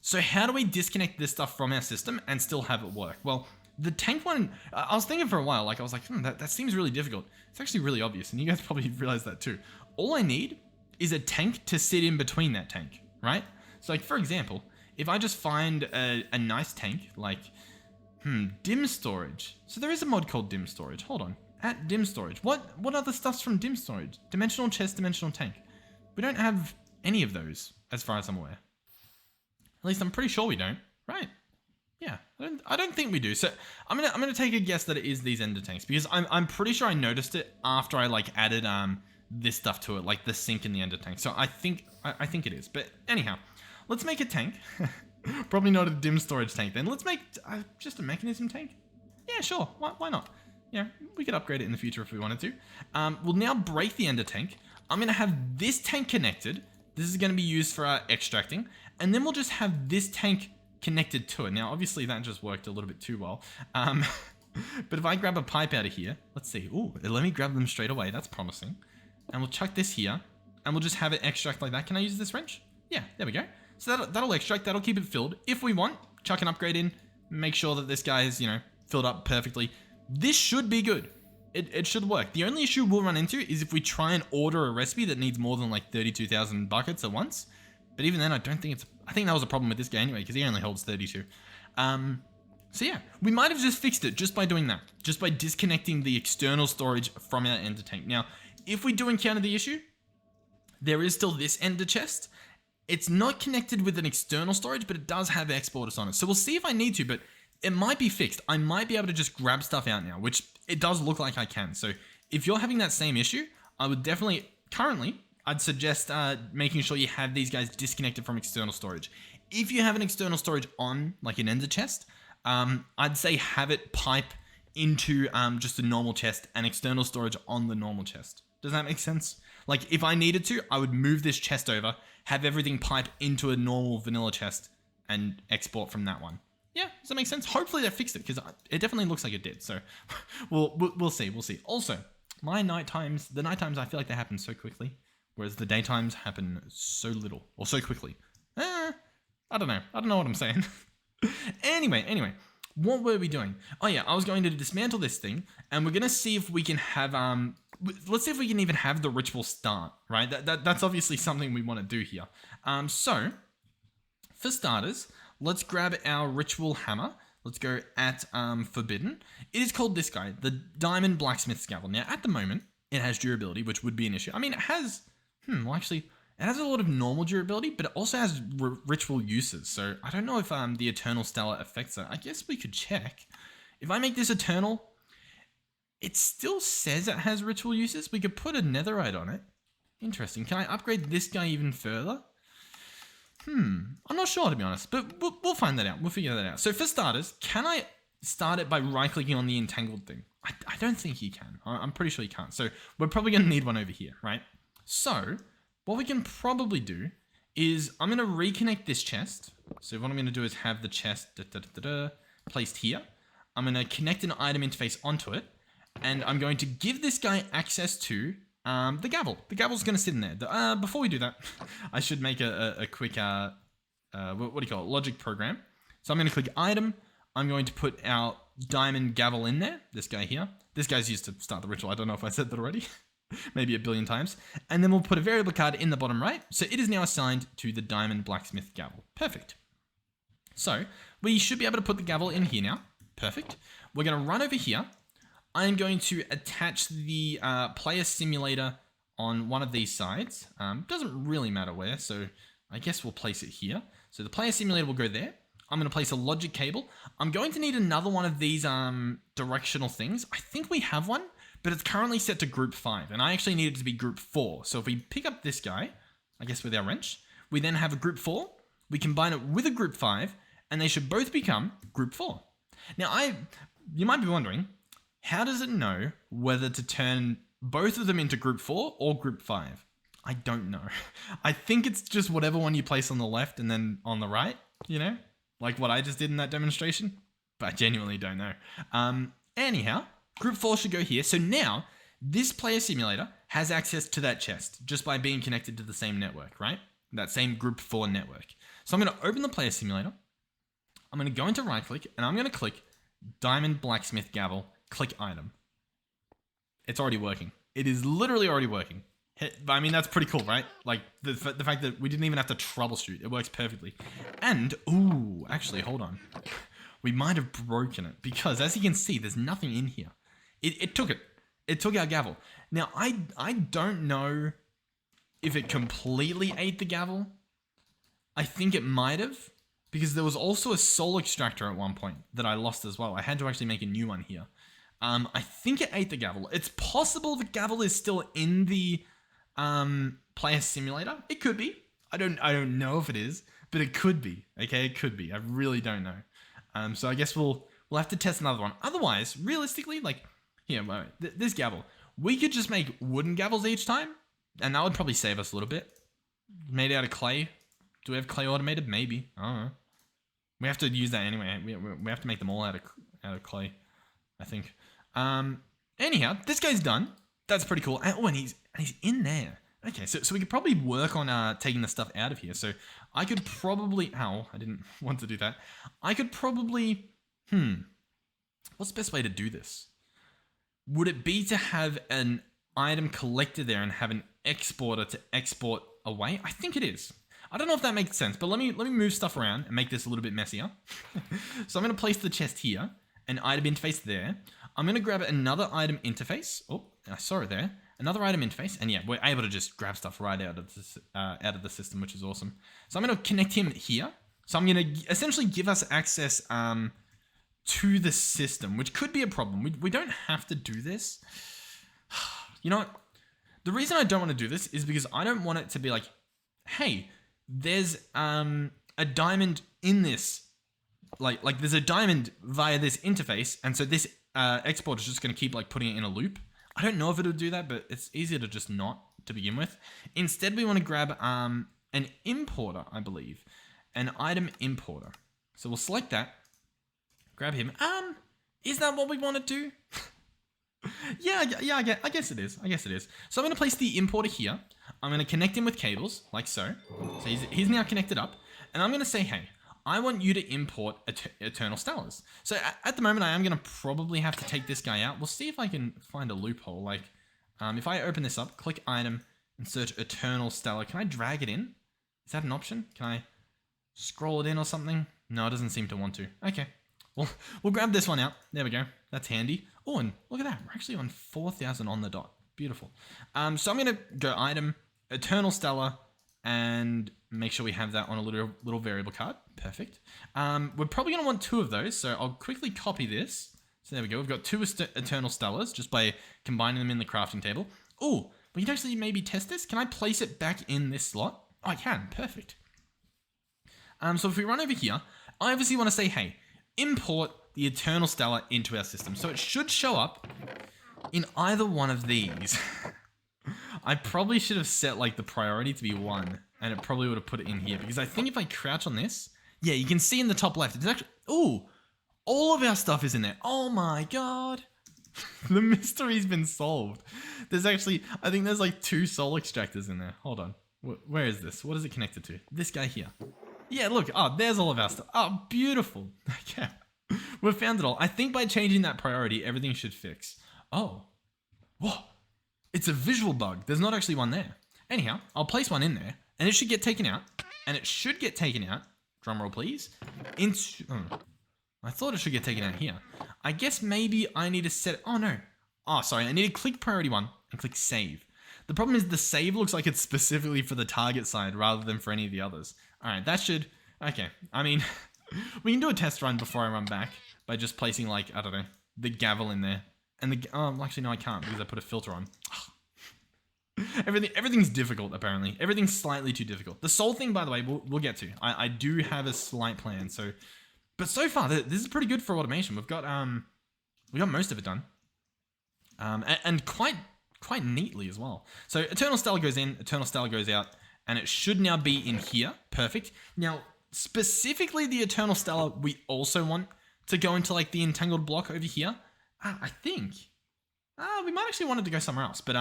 So how do we disconnect this stuff from our system and still have it work? Well, the tank one, I was thinking for a while, like, I was like, that seems really difficult. It's actually really obvious, and you guys probably realize that too. All I need is a tank to sit in between that tank, right? So, like, for example... If I just find a nice tank, like, dim storage. So there is a mod called dim storage. Hold on. At dim storage. What other stuff's from dim storage? Dimensional chest, dimensional tank. We don't have any of those, as far as I'm aware. At least I'm pretty sure we don't. Right. Yeah. I don't think we do. So I'm gonna take a guess that it is these ender tanks, because I'm pretty sure I noticed it after I, like, added this stuff to it, like the sink in the ender tank. So I think it is. But anyhow. Let's make a tank. Probably not a dim storage tank then. Let's make just a mechanism tank. Yeah, sure. Why not? Yeah, we could upgrade it in the future if we wanted to. We'll now break the ender tank. I'm going to have this tank connected. This is going to be used for our extracting. And then we'll just have this tank connected to it. Now, obviously, that just worked a little bit too well. But if I grab a pipe out of here, let's see. Ooh, let me grab them straight away. That's promising. And we'll chuck this here. And we'll just have it extract like that. Can I use this wrench? Yeah, there we go. So that'll extract, that'll keep it filled. If we want, chuck an upgrade in, make sure that this guy is, filled up perfectly. This should be good. It should work. The only issue we'll run into is if we try and order a recipe that needs more than like 32,000 buckets at once. But even then, I think that was a problem with this guy anyway, because he only holds 32. So yeah, we might have just fixed it just by doing that. Just by disconnecting the external storage from our ender tank. Now, if we do encounter the issue, there is still this ender chest. It's not connected with an external storage, but it does have exporters on it. So we'll see if I need to, but it might be fixed. I might be able to just grab stuff out now, which it does look like I can. So if you're having that same issue, I would definitely, currently, I'd suggest making sure you have these guys disconnected from external storage. If you have an external storage on, like an ender chest, I'd say have it pipe into just a normal chest and external storage on the normal chest. Does that make sense? Like, if I needed to, I would move this chest over, have everything pipe into a normal vanilla chest, and export from that one. Yeah, does that make sense? Hopefully they fixed it, because it definitely looks like it did. So, we'll see. Also, the night times, I feel like they happen so quickly, whereas the daytimes happen so little, or so quickly. I don't know what I'm saying. Anyway, what were we doing? Oh yeah, I was going to dismantle this thing, and we're gonna see if we can have let's see if we can even have the ritual start, right? That's obviously something we want to do here. So for starters, let's grab our ritual hammer. Let's go at forbidden. It is called this guy, the diamond blacksmith scalpel. Now at the moment, it has durability, which would be an issue. I mean, it has well actually, It has a lot of normal durability, but it also has ritual uses. So I don't know if the Eternal Stella affects that. I guess we could check. If I make this Eternal, it still says it has ritual uses. We could put a netherite on it. Interesting. Can I upgrade this guy even further? I'm not sure, to be honest, but we'll find that out. We'll figure that out. So for starters, can I start it by right-clicking on the entangled thing? I don't think you can. I'm pretty sure you can't. So we're probably going to need one over here, right? So what we can probably do is I'm going to reconnect this chest. So what I'm going to do is have the chest placed here. I'm going to connect an item interface onto it. And I'm going to give this guy access to the gavel. The gavel's going to sit in there. Before we do that, I should make a quick, what do you call it, logic program. So I'm going to click item. I'm going to put our diamond gavel in there. This guy here. This guy's used to start the ritual. I don't know if I said that already. Maybe a billion times. And then we'll put a variable card in the bottom right. So it is now assigned to the diamond blacksmith gavel. Perfect. So we should be able to put the gavel in here now. Perfect. We're going to run over here. I'm going to attach the player simulator on one of these sides. Doesn't really matter where, so I guess we'll place it here. So the player simulator will go there. I'm going to place a logic cable. I'm going to need another one of these directional things. I think we have one, but it's currently set to group 5, and I actually need it to be group 4. So if we pick up this guy, I guess with our wrench, we then have a group 4. We combine it with a group 5, and they should both become group 4. Now, you might be wondering, how does it know whether to turn both of them into group 4 or group 5? I don't know. I think it's just whatever one you place on the left and then on the right, you know? Like what I just did in that demonstration. But I genuinely don't know. Anyhow, group 4 should go here. So now, this player simulator has access to that chest just by being connected to the same network, right? That same group 4 network. So I'm going to open the player simulator. I'm going to go into right click and I'm going to click Diamond Blacksmith Gavel. Click item. It's already working. It is literally already working. I mean, that's pretty cool, right? Like the fact that we didn't even have to troubleshoot. It works perfectly. And, ooh, actually, hold on. We might have broken it because as you can see, there's nothing in here. It took it. It took our gavel. Now, I don't know if it completely ate the gavel. I think it might have because there was also a soul extractor at one point that I lost as well. I had to actually make a new one here. I think it ate the gavel. It's possible the gavel is still in the player simulator. It could be. I don't know if it is, but it could be. Okay, it could be. I really don't know. So I guess we'll have to test another one. Otherwise, realistically, like here, this gavel, we could just make wooden gavels each time, and that would probably save us a little bit. Made out of clay. Do we have clay automated? Maybe. I don't know. We have to use that anyway. We have to make them all out of clay, I think. Anyhow, this guy's done. That's pretty cool. And he's in there. Okay, so we could probably work on taking the stuff out of here. So I could probably... Ow, I didn't want to do that. I could probably... What's the best way to do this? Would it be to have an item collector there and have an exporter to export away? I think it is. I don't know if that makes sense, but let me move stuff around and make this a little bit messier. So I'm going to place the chest here, an item interface there. I'm going to grab another item interface. Oh, I saw it there. Another item interface. And yeah, we're able to just grab stuff right out of the system, which is awesome. So I'm going to connect him here. So I'm going to essentially give us access to the system, which could be a problem. We don't have to do this. You know what? The reason I don't want to do this is because I don't want it to be like, hey, there's a diamond in this. Like there's a diamond via this interface. And so this export is just going to keep like putting it in a loop. I don't know if it'll do that, but it's easier to just not to begin with. Instead, we want to grab an importer, I believe. An item importer. So we'll select that. Grab him. Is that what we want to do? yeah, I guess it is. So I'm going to place the importer here. I'm going to connect him with cables, like so. So he's now connected up. And I'm going to say, hey, I want you to import Eternal Stellas. So at the moment, I am going to probably have to take this guy out. We'll see if I can find a loophole. Like, if I open this up, click item, and search Eternal Stella, can I drag it in? Is that an option? Can I scroll it in or something? No, it doesn't seem to want to. Okay. Well, we'll grab this one out. There we go. That's handy. Oh, and look at that. We're actually on 4,000 on the dot. Beautiful. So I'm going to go item, Eternal Stella, and make sure we have that on a little variable card. Perfect. We're probably going to want 2 of those, so I'll quickly copy this. So there we go. We've got 2 Eternal Stellas just by combining them in the crafting table. Oh, we can actually maybe test this. Can I place it back in this slot? Oh, I can. Perfect. So if we run over here, I obviously want to say, hey, import the Eternal Stella into our system. So it should show up in either one of these. I probably should have set like the priority to be 1, and it probably would have put it in here, because I think if I crouch on this, yeah, you can see in the top left, it's actually, ooh, all of our stuff is in there. Oh my god. The mystery's been solved. There's actually, I think there's like 2 soul extractors in there. Hold on. Where is this? What is it connected to? This guy here. Yeah, look. Oh, there's all of our stuff. Oh, beautiful. Okay. We've found it all. I think by changing that priority, everything should fix. Oh. Whoa. It's a visual bug. There's not actually one there. Anyhow, I'll place one in there, and it should get taken out. And it should get taken out. Drumroll, please. Into... Oh. I thought it should get taken out here. I guess maybe I need to set... Oh, no. Oh, sorry. I need to click priority 1 and click save. The problem is the save looks like it's specifically for the target side rather than for any of the others. All right, that should... Okay. I mean, we can do a test run before I run back by just placing, like, I don't know, the gavel in there. And the... Oh, actually, no, I can't because I put a filter on. Everything's difficult, apparently. Everything's slightly too difficult. The soul thing, by the way, we'll get to. I do have a slight plan, so... But so far, this is pretty good for automation. We got most of it done, and quite neatly as well. So Eternal Stella goes in, Eternal Stella goes out, and it should now be in here. Perfect. Now, specifically the Eternal Stella, we also want to go into like the entangled block over here. I think we might actually want it to go somewhere else, but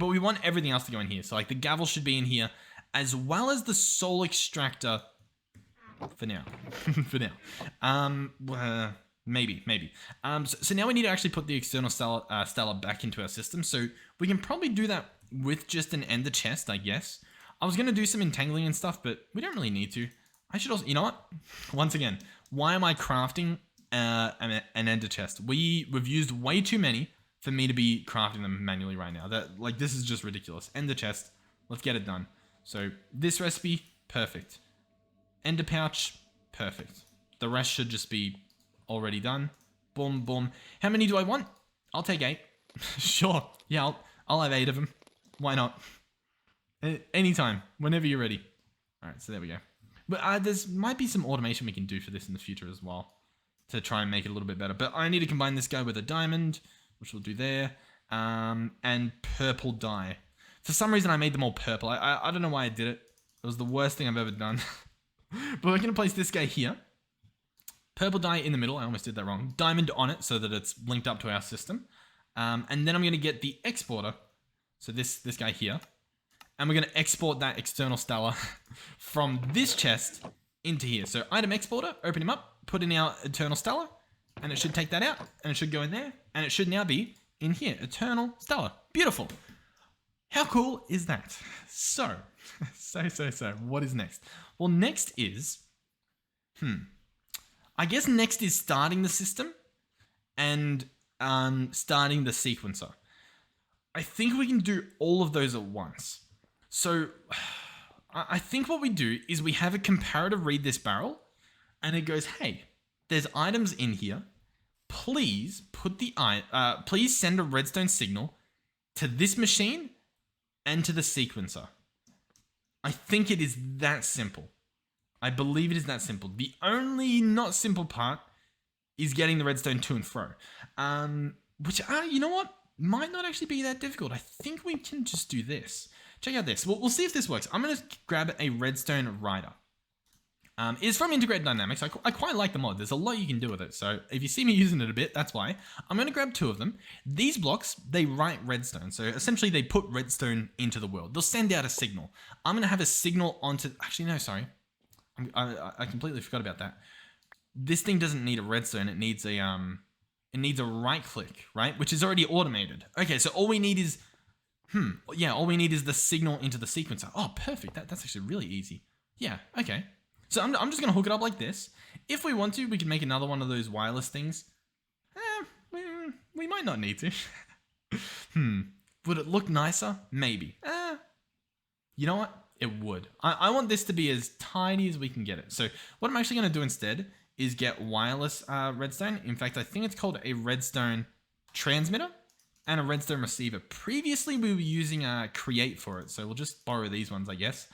we want everything else to go in here. So like the gavel should be in here, as well as the soul extractor. For now. For now. Maybe. So now we need to actually put the external Stella back into our system. So we can probably do that with just an ender chest, I guess. I was going to do some entangling and stuff, but we don't really need to. I should also... You know what? Once again, why am I crafting an ender chest? We've used way too many for me to be crafting them manually right now. This is just ridiculous. Ender chest. Let's get it done. So this recipe, perfect. Ender pouch, perfect. The rest should just be already done. Boom, boom. How many do I want? I'll take 8. Sure. Yeah, I'll have 8 of them. Why not? Anytime, whenever you're ready. All right, so there we go. But there's might be some automation we can do for this in the future as well to try and make it a little bit better. But I need to combine this guy with a diamond, which we'll do there, and purple dye. For some reason, I made them all purple. I don't know why I did it. It was the worst thing I've ever done. But we're going to place this guy here. Purple dye in the middle. I almost did that wrong. Diamond on it so that it's linked up to our system. And then I'm going to get the exporter. So this guy here. And we're going to export that external Stella from this chest into here. So item exporter, open him up, put in our eternal Stella, and it should take that out. And it should go in there. And it should now be in here. Eternal Stella. Beautiful. How cool is that? So, what is next? Well, next is, I guess next is starting the system and starting the sequencer. I think we can do all of those at once. So I think what we do is we have a comparator read this barrel and it goes, hey, there's items in here. Please please send a redstone signal to this machine and to the sequencer. I think it is that simple. I believe it is that simple. The only not simple part is getting the redstone to and fro. Which, you know what? Might not actually be that difficult. I think we can just do this. Check out this. We'll see if this works. I'm going to grab a redstone rider. It's from Integrated Dynamics. I quite like the mod. There's a lot you can do with it. So if you see me using it a bit, that's why. I'm going to grab 2 of them. These blocks, they write redstone. So essentially they put redstone into the world. They'll send out a signal. I'm going to have a signal onto... Actually, no, sorry. I completely forgot about that. This thing doesn't need a redstone. It needs a right click, right? Which is already automated. Okay, so all we need is... all we need is the signal into the sequencer. Oh, perfect. That's actually really easy. Yeah, okay. So I'm just going to hook it up like this. If we want to, we can make another one of those wireless things. We might not need to. Would it look nicer? Maybe. You know what? it would. I want this to be as tiny as we can get it. So what I'm actually going to do instead is get wireless redstone. In fact, I think it's called a redstone transmitter and a redstone receiver. Previously, we were using create for it. So we'll just borrow these ones, I guess.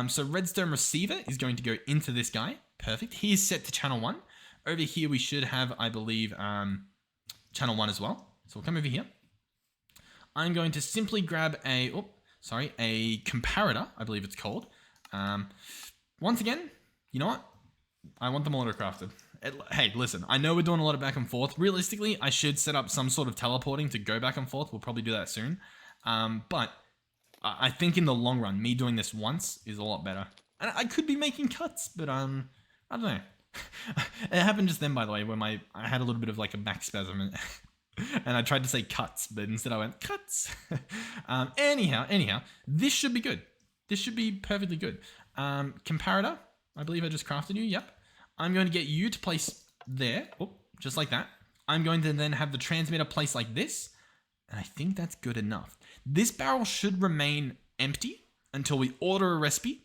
So redstone receiver is going to go into this guy. Perfect. He's set to channel 1. Over here, we should have, I believe, channel 1 as well. So we'll come over here. I'm going to simply grab a comparator, I believe it's called. Once again, you know what? I want them auto-crafted. Hey, listen, I know we're doing a lot of back and forth. Realistically, I should set up some sort of teleporting to go back and forth. We'll probably do that soon. But I think in the long run, me doing this once is a lot better. And I could be making cuts, but I don't know. It happened just then, by the way, when I had a little bit of like a back spasm. And I tried to say cuts, but instead I went cuts. Anyhow, this should be good. This should be perfectly good. Comparator, I believe I just crafted you. Yep. I'm going to get you to place there. Oh, just like that. I'm going to then have the transmitter placed like this. And I think that's good enough. This barrel should remain empty until we order a recipe.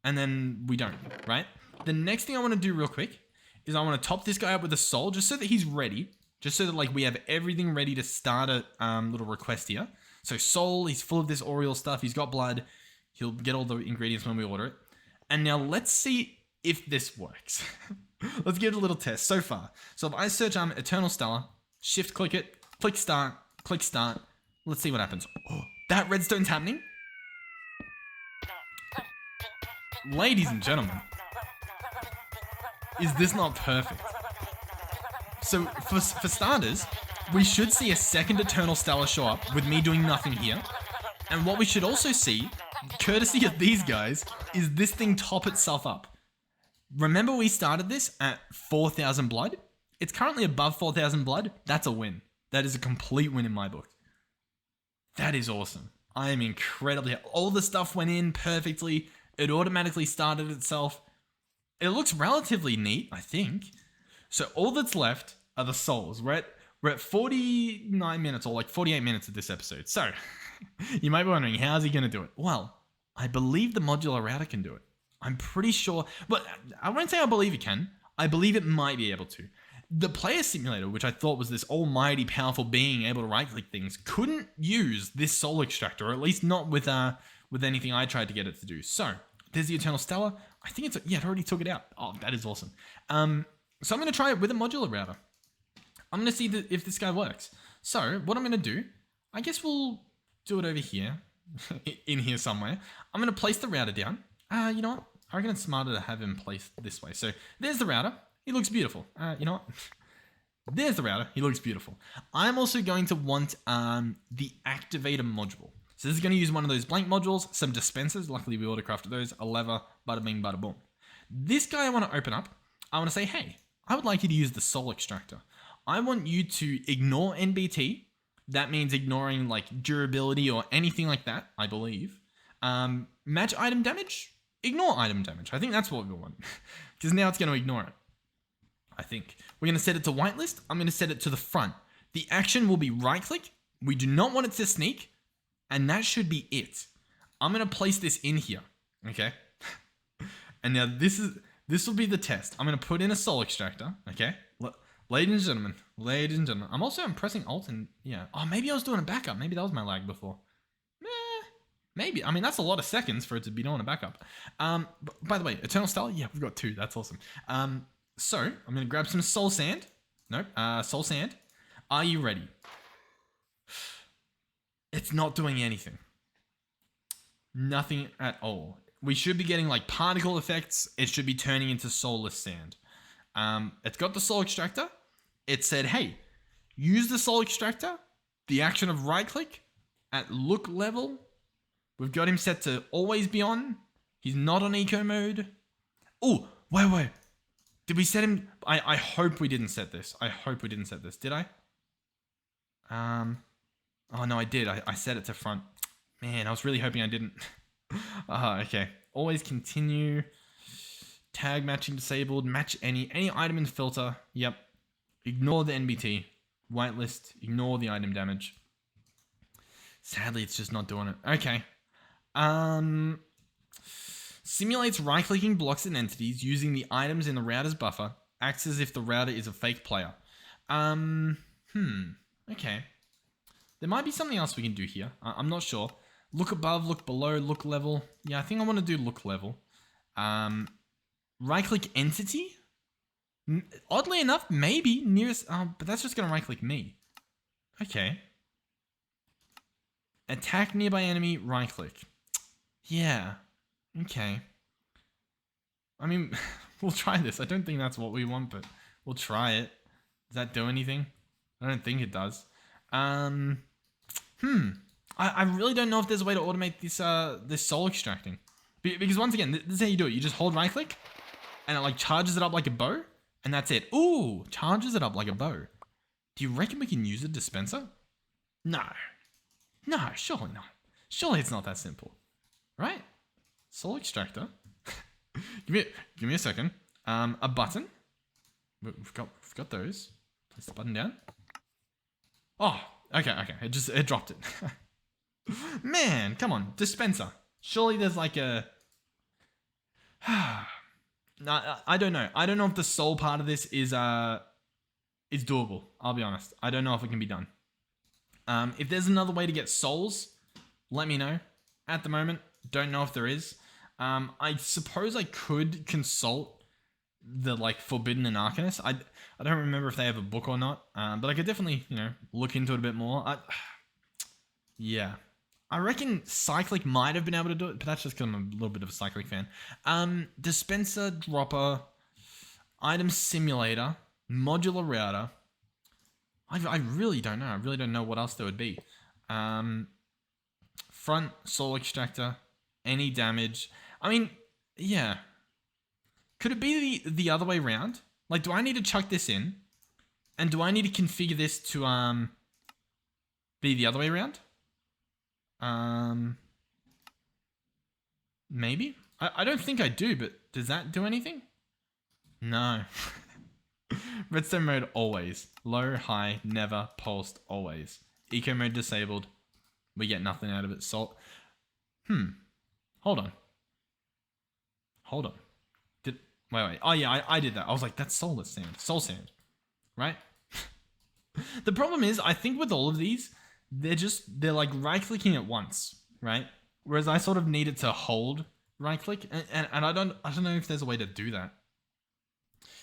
And then we don't, right? The next thing I want to do real quick is I want to top this guy up with a soul just so that he's ready. Just so that like we have everything ready to start a little request here. So soul, he's full of this Oriole stuff. He's got blood. He'll get all the ingredients when we order it. And now let's see if this works. Let's give it a little test so far. So if I search Eternal Stella, shift click it, click start. Let's see what happens. Oh, that redstone's happening. Ladies and gentlemen, is this not perfect? So for starters, we should see a second Eternal Stella show up with me doing nothing here. And what we should also see, courtesy of these guys, is this thing top itself up. Remember we started this at 4,000 blood? It's currently above 4,000 blood. That's a win. That is a complete win in my book. That is awesome. I am incredibly... All the stuff went in perfectly. It automatically started itself. It looks relatively neat, I think. So all that's left are the souls. We're at 49 minutes or like 48 minutes of this episode. So you might be wondering, how's he going to do it? Well, I believe the modular router can do it. I'm pretty sure, but I won't say I believe it can. I believe it might be able to. The player simulator, which I thought was this almighty powerful being able to right-click things, couldn't use this soul extractor, or at least not with anything I tried to get it to do. So there's the Eternal Stella. I think it already took it out. Oh, that is awesome. So I'm going to try it with a modular router. I'm going to see if this guy works. So what I'm going to do, I guess we'll do it over here, in here somewhere. I'm going to place the router down. You know what? I reckon it's smarter to have him placed this way. So there's the router. He looks beautiful. You know what? There's the router. He looks beautiful. I'm also going to want the activator module. So this is going to use one of those blank modules, some dispensers. Luckily, we auto-crafted those. A lever, bada bing, bada boom. This guy I want to open up. I want to say, hey, I would like you to use the soul extractor. I want you to ignore NBT. That means ignoring like durability or anything like that, I believe. Match item damage. Ignore item damage. I think that's what we want. Because now it's going to ignore it. I think. We're going to set it to whitelist. I'm going to set it to the front. The action will be right click. We do not want it to sneak. And that should be it. I'm going to place this in here. Okay. And now this will be the test. I'm going to put in a soul extractor. Okay. Ladies and gentlemen. I'm pressing Alt and yeah. Oh, maybe I was doing a backup. Maybe that was my lag before. Maybe. I mean, that's a lot of seconds for it to be doing a backup. By the way, Eternal Stella? Yeah, we've got 2. That's awesome. So, I'm going to grab some soul sand. Nope. Soul sand. Are you ready? It's not doing anything. Nothing at all. We should be getting like particle effects. It should be turning into soulless sand. It's got the soul extractor. It said, hey, use the soul extractor. The action of right click at look level. We've got him set to always be on. He's not on eco mode. Oh, wait. Did we set him? I hope we didn't set this. Did I? Oh no, I did. I set it to front. Man, I was really hoping I didn't. Okay. Always continue. Tag matching disabled. Match any item in the filter. Yep. Ignore the NBT. Whitelist. Ignore the item damage. Sadly, it's just not doing it. Okay. Simulates right-clicking blocks and entities using the items in the router's buffer. Acts as if the router is a fake player. Okay. There might be something else we can do here. I'm not sure. Look above, look below, look level. Yeah, I think I want to do look level. Right-click entity? Oddly enough, maybe nearest... but that's just going to right-click me. Okay. Attack nearby enemy, right-click. Yeah. Okay. I mean, we'll try this. I don't think that's what we want, but we'll try it. Does that do anything? I don't think it does. I really don't know if there's a way to automate this soul extracting. Because once again, this is how you do it. You just hold right click and it like charges it up like a bow and that's it. Ooh, charges it up like a bow. Do you reckon we can use a dispenser? No. No, surely not. Surely it's not that simple. Right? Soul extractor. give me a second. A button. We've got those. Place the button down. Oh, okay. It dropped it. Man, come on, dispenser. Surely there's like a... No, I don't know. I don't know if the soul part of this is doable. I'll be honest. I don't know if it can be done. If there's another way to get souls, let me know. At the moment, don't know if there is. I suppose I could consult the like Forbidden and Arcanist. I don't remember if they have a book or not, but I could definitely look into it a bit more. Yeah, I reckon Cyclic might have been able to do it, but that's just because I'm a little bit of a Cyclic fan. Dispenser, dropper, item simulator, modular router. I really don't know. I really don't know what else there would be. Front soul extractor, any damage. I mean, yeah. Could it be the other way around? Like, do I need to chuck this in? And do I need to configure this to be the other way around? Maybe? I don't think I do, but does that do anything? No. Redstone mode always. Low, high, never, pulsed, always. Eco mode disabled. We get nothing out of it. Salt. Hold on. Wait. Oh yeah, I did that. I was like, that's soulless sand. Soul sand. Right? The problem is, I think with all of these, they're like right clicking at once, right? Whereas I sort of needed to hold right click, and I don't know if there's a way to do that.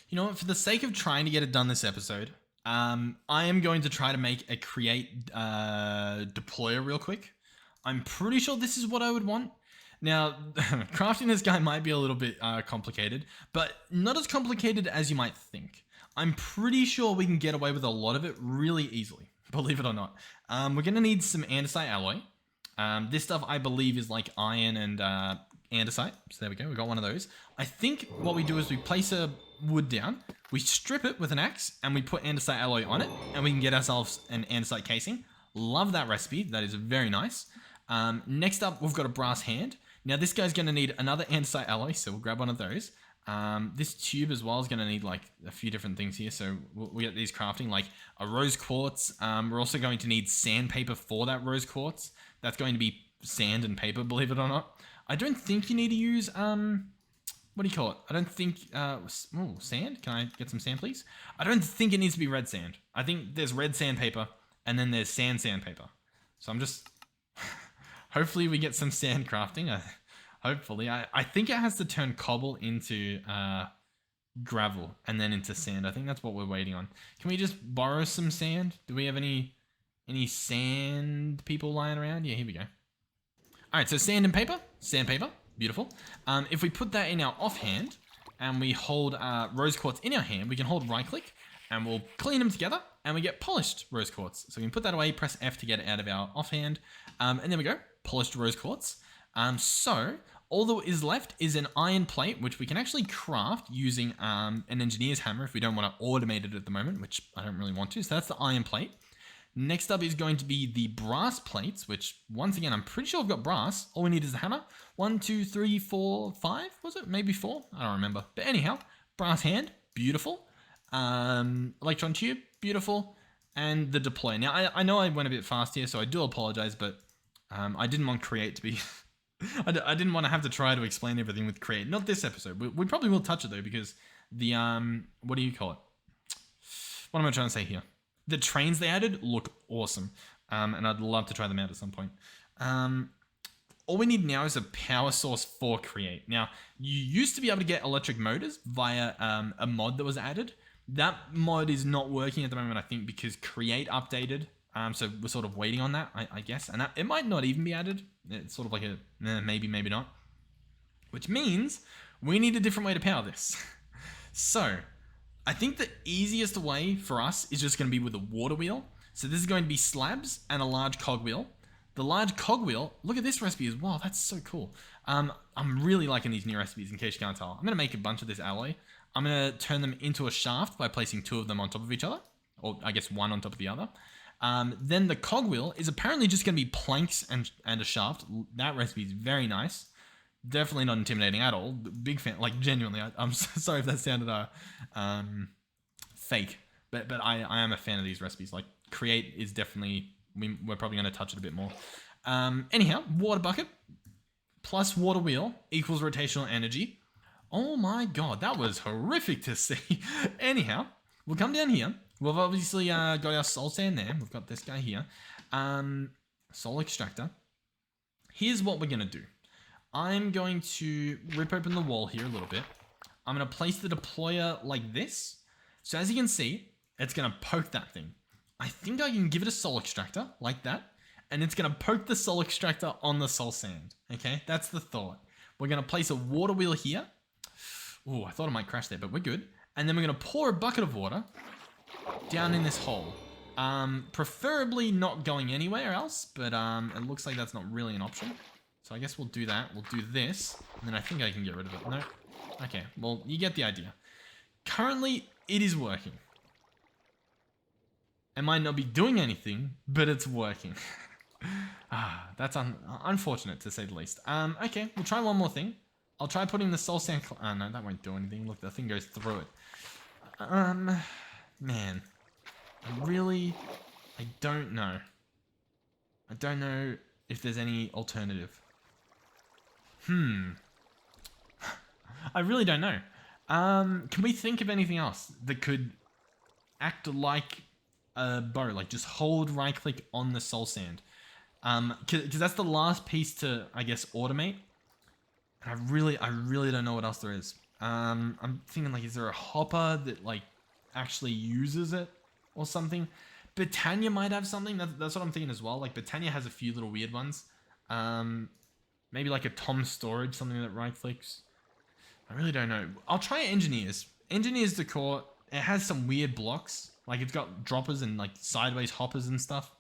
You know what? For the sake of trying to get it done this episode, I am going to try to make a create deployer real quick. I'm pretty sure this is what I would want. Now, crafting this guy might be a little bit complicated, but not as complicated as you might think. I'm pretty sure we can get away with a lot of it really easily, believe it or not. We're going to need some andesite alloy. This stuff, I believe, is like iron and andesite. So there we go. We got one of those. I think what we do is we place a wood down, we strip it with an axe, and we put andesite alloy on it, and we can get ourselves an andesite casing. Love that recipe. That is very nice. Next up, we've got a brass hand. Now, this guy's going to need another andesite alloy, so we'll grab one of those. This tube as well is going to need like a few different things here, so we'll get these crafting, like a rose quartz. We're also going to need sandpaper for that rose quartz. That's going to be sand and paper, believe it or not. I don't think you need to use, what do you call it? I don't think, sand? Can I get some sand, please? I don't think it needs to be red sand. I think there's red sandpaper, and then there's sandpaper. So I'm just... Hopefully we get some sand crafting. Hopefully. I think it has to turn cobble into gravel and then into sand. I think that's what we're waiting on. Can we just borrow some sand? Do we have any sand people lying around? Yeah, here we go. All right, so sand and paper. Sandpaper. Beautiful. If we put that in our offhand and we hold rose quartz in our hand, we can hold right click and we'll clean them together and we get polished rose quartz. So we can put that away, press F to get it out of our offhand. And there we go. Polished rose quartz. So all that is left is an iron plate, which we can actually craft using an engineer's hammer if we don't want to automate it at the moment, which I don't really want to. So that's the iron plate. Next up is going to be the brass plates, which once again, I'm pretty sure I've got brass. All we need is a hammer. 1, 2, 3, 4, 5, was it? Maybe 4? I don't remember. But anyhow, brass hand, beautiful. Electron tube, beautiful. And the deploy. Now, I know I went a bit fast here, so I do apologize, but I didn't want create to be I didn't want to have to try to explain everything with create. Not this episode. We probably will touch it though, because the what do you call it? What am I trying to say here? The trains they added look awesome, and I'd love to try them out at some point. All we need now is a power source for create. Now, you used to be able to get electric motors via a mod that was added. That mod is not working at the moment, I think, because create updated. So we're sort of waiting on that, I guess. And it might not even be added. It's sort of like a maybe, maybe not. Which means we need a different way to power this. So I think the easiest way for us is just going to be with a water wheel. So this is going to be slabs and a large cogwheel. The large cogwheel, look at this recipe as well. That's so cool. I'm really liking these new recipes, in case you can't tell. I'm going to make a bunch of this alloy. I'm going to turn them into a shaft by placing 2 of them on top of each other. Or I guess 1 on top of the other. Then the cogwheel is apparently just going to be planks and a shaft. That recipe is very nice. Definitely not intimidating at all. Big fan. Like, genuinely, I'm so sorry if that sounded fake. But I am a fan of these recipes. Like, create is definitely... We're probably going to touch it a bit more. Anyhow, water bucket plus water wheel equals rotational energy. Oh my god, that was horrific to see. Anyhow, we'll come down here. We've obviously got our soul sand there. We've got this guy here. Soul extractor. Here's what we're going to do. I'm going to rip open the wall here a little bit. I'm going to place the deployer like this. So as you can see, it's going to poke that thing. I think I can give it a soul extractor like that, and it's going to poke the soul extractor on the soul sand. Okay, that's the thought. We're going to place a water wheel here. Oh, I thought it might crash there, but we're good. And then we're going to pour a bucket of water down in this hole. Preferably not going anywhere else, but it looks like that's not really an option. So I guess we'll do that. We'll do this, and then I think I can get rid of it. No? Okay, well, you get the idea. Currently, it is working. It might not be doing anything, but it's working. That's unfortunate to say the least. Okay, we'll try one more thing. I'll try putting the soul sand... no, that won't do anything. Look, the thing goes through it. Man. I don't know. I don't know if there's any alternative. I really don't know. Can we think of anything else that could act like a bow? Like, just hold right click on the soul sand. Because that's the last piece to, I guess, automate. And I really don't know what else there is. I'm thinking, like, is there a hopper that, like, actually uses it or something? Britannia might have something. That's what I'm thinking as well. Like, Britannia has a few little weird ones. Maybe like a Tom storage, something that right clicks. I really don't know. I'll try Engineers. Engineers decor. It has some weird blocks. Like, it's got droppers and, like, sideways hoppers and stuff.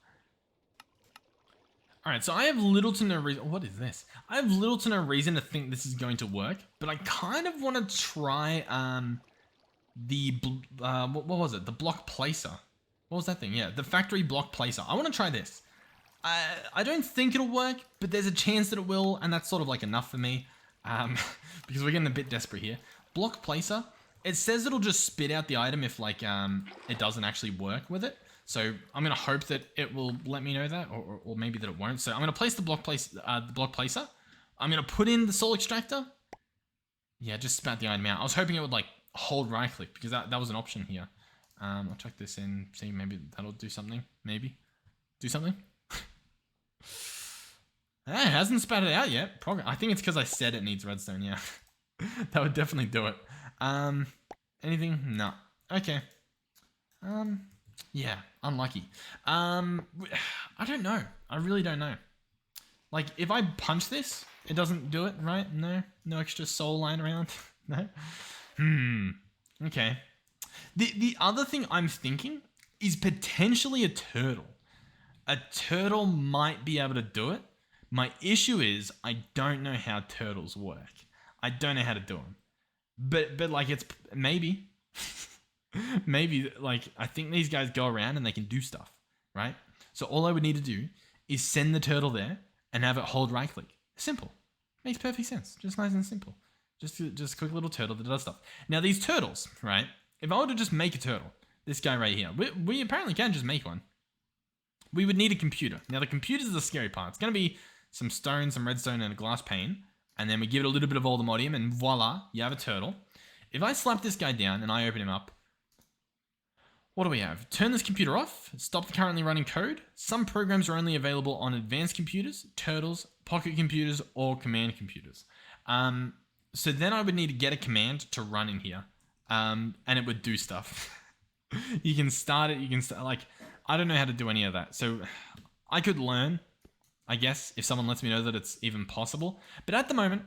Alright, so I have little to no reason... What is this? I have little to no reason to think this is going to work, but I kind of want to try, what was it? The block placer. What was that thing? Yeah, the factory block placer. I want to try this. I don't think it'll work, but there's a chance that it will, and that's sort of, like, enough for me. Because we're getting a bit desperate here. Block placer. It says it'll just spit out the item if, like, it doesn't actually work with it. So I'm going to hope that it will let me know that, or maybe that it won't. So I'm going to place the block placer. I'm going to put in the soul extractor. Yeah, just spat the item out. I was hoping it would, like, hold right click, because that was an option here. I'll check this in, see, maybe that'll do something. Maybe. Do something? It hasn't spat it out yet. Probably. I think it's because I said it needs redstone, yeah. That would definitely do it. Anything? No. Okay. Yeah, unlucky. I don't know. I really don't know. Like, if I punch this, it doesn't do it, right? No? No extra soul lying around? No? Okay. The other thing I'm thinking is potentially a turtle. A turtle might be able to do it. My issue is I don't know how turtles work. I don't know how to do them. But like, it's maybe. Maybe, like, I think these guys go around and they can do stuff, right? So all I would need to do is send the turtle there and have it hold right click. Simple. Makes perfect sense. Just nice and simple. Just a quick little turtle that does stuff. Now these turtles, right? If I were to just make a turtle, this guy right here, we apparently can just make one. We would need a computer. Now the computer's the scary part. It's going to be some stone, some redstone, and a glass pane. And then we give it a little bit of Allthemodium, and voila, you have a turtle. If I slap this guy down and I open him up, what do we have? Turn this computer off, stop the currently running code. Some programs are only available on advanced computers, turtles, pocket computers, or command computers. So then I would need to get a command to run in here, and it would do stuff. You can start it, like, I don't know how to do any of that. So I could learn, I guess, if someone lets me know that it's even possible. But at the moment,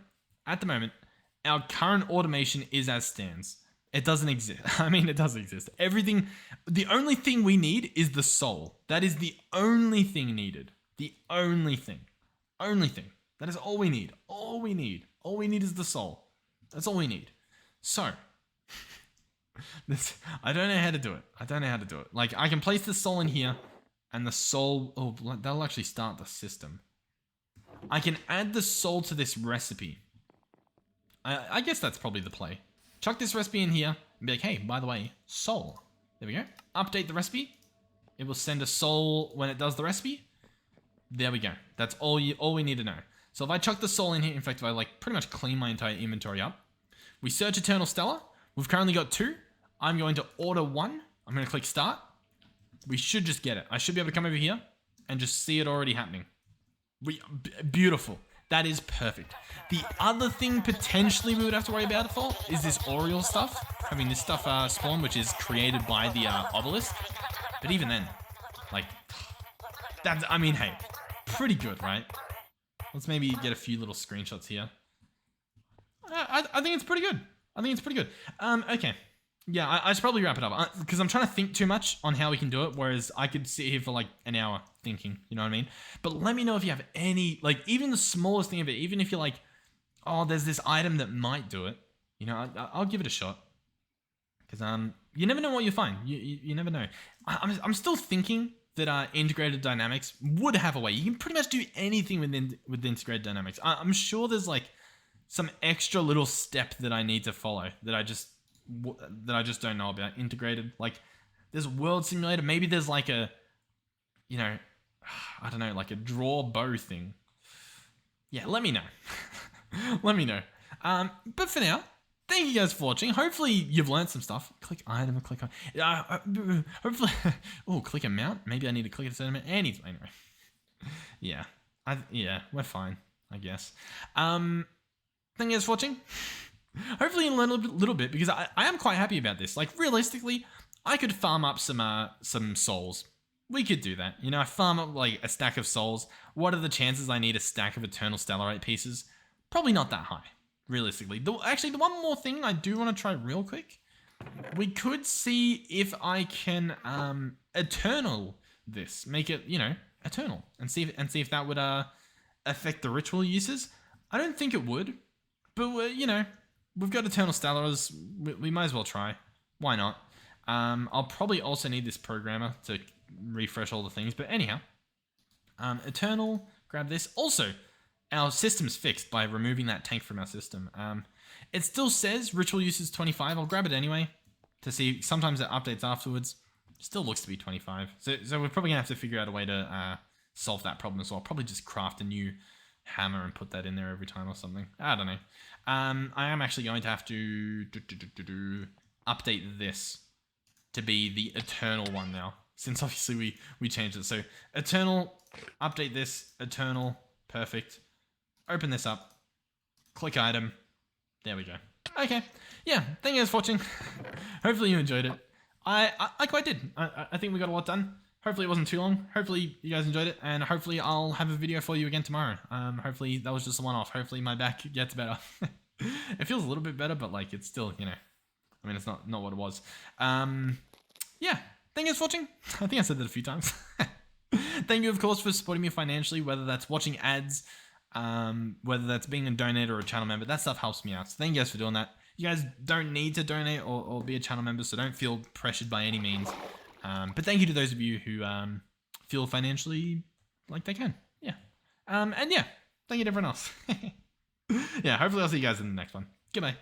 our current automation is as stands. It doesn't exist. I mean, it does exist. Everything, the only thing we need is the soul. That is the only thing needed. The only thing. Only thing. That is all we need. All we need. All we need is the soul. That's all we need. So, I don't know how to do it. Like, I can place the soul in here, and the soul, oh, that'll actually start the system. I can add the soul to this recipe. I guess that's probably the play. Chuck this recipe in here and be like, hey, by the way, soul. There we go. Update the recipe. It will send a soul when it does the recipe. There we go. That's all we need to know. So if I chuck the soul in here, in fact, if I like pretty much clean my entire inventory up, we search Eternal Stella. We've currently got 2. I'm going to order 1. I'm going to click start. We should just get it. I should be able to come over here and just see it already happening. Beautiful. That is perfect. The other thing potentially we would have to worry about it for is this Oriole stuff. I mean, this stuff spawn, which is created by the obelisk. But even then, like, that's, I mean, hey, pretty good, right? Let's maybe get a few little screenshots here. I think it's pretty good. Okay. Yeah, I should probably wrap it up because I'm trying to think too much on how we can do it, whereas I could sit here for like an hour thinking, you know what I mean? But let me know if you have any, like, even the smallest thing of it, even if you're like, oh, there's this item that might do it, you know, I'll give it a shot. Because you never know what you find. You never know. I'm still thinking that integrated dynamics would have a way. You can pretty much do anything with integrated dynamics. I'm sure there's like some extra little step that I need to follow that I just don't know about. Integrated, like, there's world simulator. Maybe there's like a, you know, I don't know, like a draw bow thing. Yeah, let me know. Let me know. But for now, thank you guys for watching. Hopefully you've learned some stuff. Click item, click on. Hopefully, oh, click a mount. Maybe I need to click a certain amount. Anyway, yeah, we're fine, I guess. Thank you guys for watching. Hopefully you learn a little bit, because I am quite happy about this. Like, realistically, I could farm up some souls. We could do that. You know, I farm up like a stack of souls. What are the chances I need a stack of Eternal Stellarite pieces? Probably not that high, realistically. Actually, the one more thing I do want to try real quick. We could see if I can Eternal this. Make it, you know, Eternal. And see if that would affect the ritual uses. I don't think it would. But, you know, we've got Eternal Stellars. We might as well try. Why not? I'll probably also need this programmer to refresh all the things. But anyhow, Eternal, grab this. Also, our system's fixed by removing that tank from our system. It still says ritual use is 25. I'll grab it anyway to see. Sometimes it updates afterwards. Still looks to be 25. So we're probably going to have to figure out a way to solve that problem as well. Probably just craft a new hammer and put that in there every time or something. I don't know. I am actually going to have to update this to be the Eternal one now, since obviously we changed it. So Eternal, update this, Eternal, perfect. Open this up, click item, there we go. Okay, yeah, thank you guys for watching. Hopefully you enjoyed it. I quite did. I think we got a lot done. Hopefully it wasn't too long. Hopefully you guys enjoyed it, and hopefully I'll have a video for you again tomorrow. Hopefully that was just a one-off. Hopefully my back gets better. It feels a little bit better, but like it's still, you know, I mean, it's not what it was. Yeah, thank you guys for watching. I think I said that a few times. Thank you, of course, for supporting me financially, whether that's watching ads, whether that's being a donator or a channel member. That stuff helps me out. So thank you guys for doing that. You guys don't need to donate or be a channel member, so don't feel pressured by any means. But thank you to those of you who feel financially like they can. Yeah. And yeah, thank you to everyone else. Yeah, hopefully I'll see you guys in the next one. Goodbye.